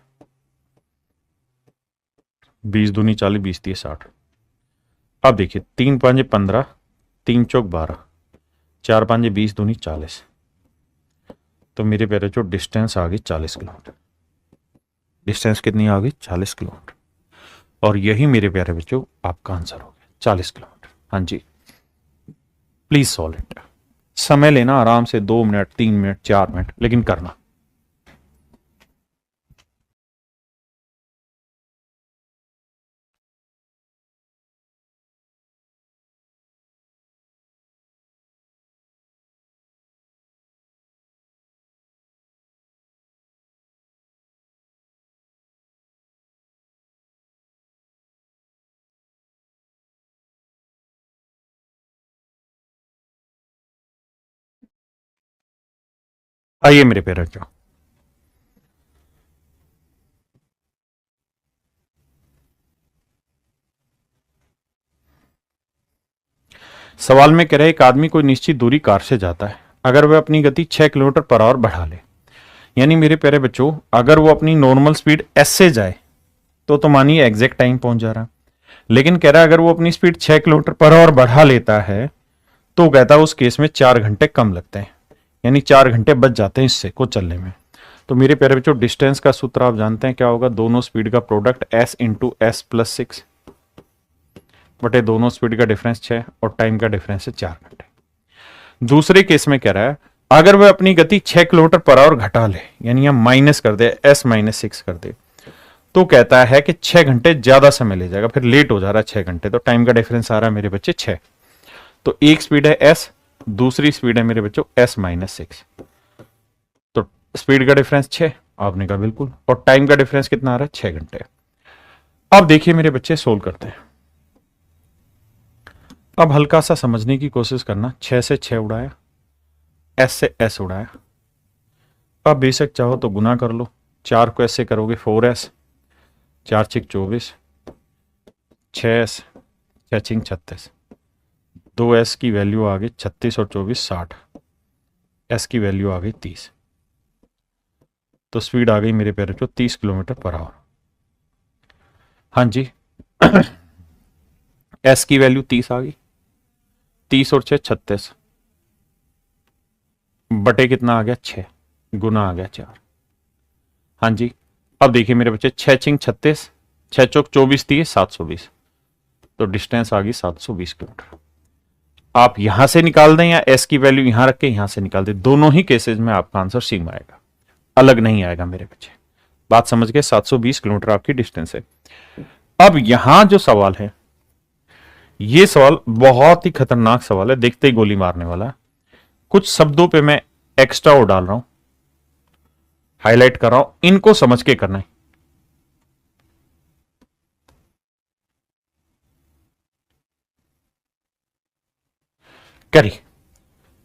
20 दूनी 40, 20 दिए 60। अब देखिए 3 5 15, 3 चौक 12, 4 5 20 दूनी 40। तो मेरे प्यारे जो डिस्टेंस आ गई 40 किलोमीटर। डिस्टेंस कितनी आ गई? 40 किलोमीटर। और यही मेरे प्यारे बच्चों आपका आंसर हो गया 40 किलोमीटर। हाँ जी, प्लीज सॉल्व इट। समय लेना आराम से, 2 मिनट 3 मिनट 4 मिनट, लेकिन करना। आइए मेरे प्यारे बच्चों, सवाल में कह रहे एक आदमी कोई निश्चित दूरी कार से जाता है, अगर वह अपनी गति 6 किलोमीटर पर आवर बढ़ा ले, यानी मेरे प्यारे बच्चों अगर वो अपनी नॉर्मल स्पीड s से जाए तो मानिए एग्जैक्ट टाइम पहुंच जा रहा है। लेकिन कह रहा है अगर वो अपनी स्पीड 6 किलोमीटर पर आवर बढ़ा लेता है तो कहता है उस केस में 4 घंटे कम लगते हैं, यानी 4 घंटे बच जाते हैं इससे को चलने में। तो मेरे प्यारे बच्चों डिस्टेंस का सूत्र आप जानते हैं क्या होगा? दोनों स्पीड का product s into S plus 6 बटे दोनों स्पीड का डिफरेंस 6 और टाइम का डिफरेंस है 4 घंटे। दूसरे केस में कह रहा है अगर वह अपनी गति 6 किलोमीटर पर आवर घटा ले, यानी हम माइनस कर दे, s-6 कर दे, तो कहता है कि 6 घंटे ज्यादा समय ले जाएगा, फिर लेट हो जा रहा है 6 घंटे। तो टाइम का डिफरेंस आ रहा है मेरे बच्चे 6। तो एक स्पीड है s, दूसरी स्पीड है मेरे बच्चों s-6। तो स्पीड का डिफरेंस 6, आपने कहा बिल्कुल, और टाइम का डिफरेंस कितना आ रहा है? 6 घंटे। अब देखिए मेरे बच्चे सोल्व करते हैं। अब हल्का सा समझने की कोशिश करना। 6 से 6 उड़ाया, s से s उड़ाया। अब बेशक चाहो तो गुना कर लो, 4 को ऐसे करोगे 4s, 4 6 24, 6s 6 6 36, 2s की वैल्यू आ गई 36 और 24 60, s की वैल्यू आ गई 30। तो स्पीड आ गई मेरे प्यारे को 30 किलोमीटर पर आवर। हाँ जी s की वैल्यू 30 आ गई, 30 और 6 36 बटे कितना आ गया? 6 गुना आ गया 4। हाँ जी, अब देखिए मेरे बच्चे 6 6 36, 6 चौक 24 30 720, तो डिस्टेंस आ गई 720 किलोमीटर। आप यहां से निकाल दें या एस की वैल्यू यहां रख के यहां से निकाल दें, दोनों ही केसेस में आपका आंसर सेम आएगा, अलग नहीं आएगा मेरे बच्चे। बात समझ गए? 720 किलोमीटर आपकी डिस्टेंस है। अब यहां जो सवाल है, ये सवाल बहुत ही खतरनाक सवाल है, देखते ही गोली मारने वाला है। कुछ शब्दों पे मैं एक्स्ट्रा वो डाल रहा हूं, हाईलाइट कर रहा हूं, इनको समझ के करना है। करिए,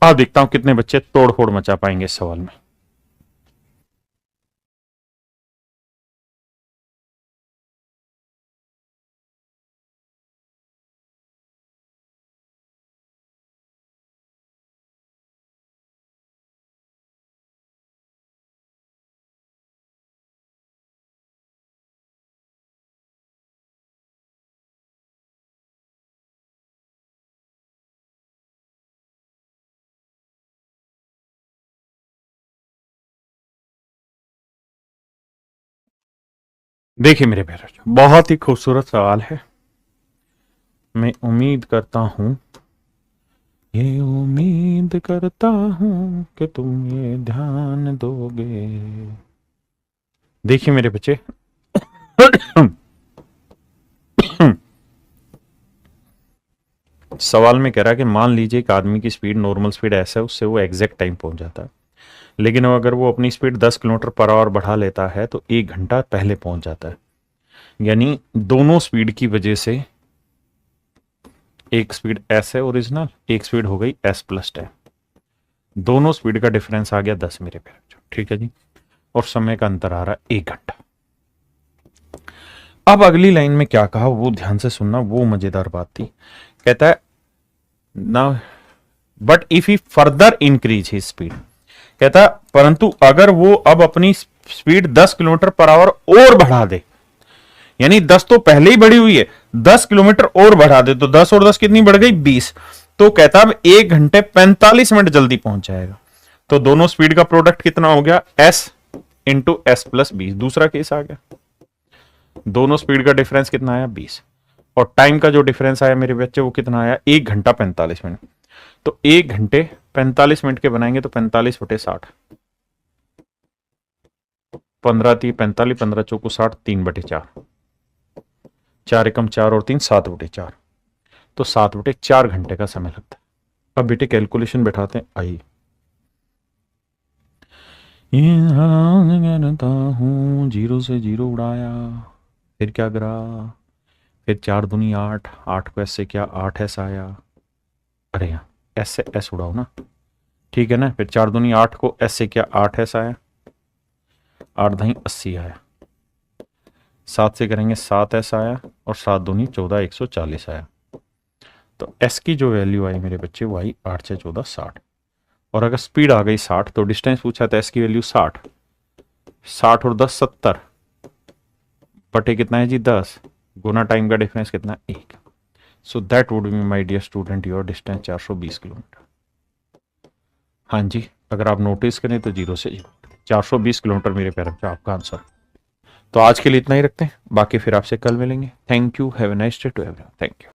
अब देखता हूं कितने बच्चे तोड़फोड़ मचा पाएंगे इस सवाल में। देखिए मेरे प्यारे, बहुत ही खूबसूरत सवाल है। मैं उम्मीद करता हूं, ये उम्मीद करता हूं कि तुम ये ध्यान दोगे। देखिए मेरे बच्चे, सवाल में कह रहा है कि मान लीजिए एक आदमी की स्पीड, नॉर्मल स्पीड ऐसा है, उससे वो एग्जैक्ट टाइम पहुंच जाता है, लेकिन अगर वो अपनी स्पीड 10 किलोमीटर पर आवर बढ़ा लेता है तो 1 घंटा पहले पहुंच जाता है। यानी दोनों स्पीड की वजह से, एक स्पीड एस है ओरिजिनल, एक स्पीड हो गई एस प्लस 10, दोनों स्पीड का डिफरेंस आ गया 10 मेरे प्यारे। ठीक है जी, और समय का अंतर आ रहा है 1 घंटा। अब अगली लाइन में क्या कहा वो ध्यान से सुनना, वो मजेदार बात थी। कहता है ना, but if he further increase he speed, कहता परंतु अगर वो अब अपनी स्पीड 10 किलोमीटर पर आवर और बढ़ा दे, यानी 10 तो पहले ही बढ़ी हुई है, 10 किलोमीटर और बढ़ा दे, तो 10 और 10 कितनी बढ़ गई? 20। तो कहता अब 1 घंटे 45 मिनट जल्दी पहुंच जाएगा। तो दोनों स्पीड का प्रोडक्ट कितना हो गया? s into S plus 20। दूसरा केस आ गया, दोनों स्पीड का डिफरेंस कितना आया? 20, और टाइम का जो डिफरेंस आया मेरे बच्चे वो कितना आया? 1 घंटा 45 मिनट। तो 1 घंटे 45 मिनट के बनाएंगे तो 45 बटे 60, 15 × 45, 15 चौको 60, 3/4, 4 एकम 4 और 3 7/4, तो 7/4 घंटे का समय लगता है। अब बेटे कैलकुलेशन बैठाते हैं, आइए। करता हूं, 0 से 0 उड़ाया, फिर क्या करा? फिर 4 दूनी 8, 8 को एस से क्या 8s आया, अरे यहाँ एस से एस उड़ाओ ना, ठीक है ना। फिर 4 दूनी 8 को एस से क्या 8s आया, 8 दही 80 आया, 7 से करेंगे 7s आया, और 7 दूनी 14, 140 आया। तो एस की जो वैल्यू आई मेरे बच्चे वो आई 8 से 14 60, और अगर स्पीड आ गई 60 तो डिस्टेंस पूछा था एस की वैल्यू 60, 60 और 10 70, बटे कितना है जी 10, गुना टाइम का डिफरेंस कितना? 1। So that would be my dear student your distance 420 kilometre. हाँ जी, अगर आप नोटिस करें तो 0 से 420 किलोमीटर मेरे प्यारे बच्चे आपका आंसर। तो आज के लिए इतना ही रखते हैं, बाकी फिर आपसे कल मिलेंगे। Thank you, have a nice day to everyone, thank you.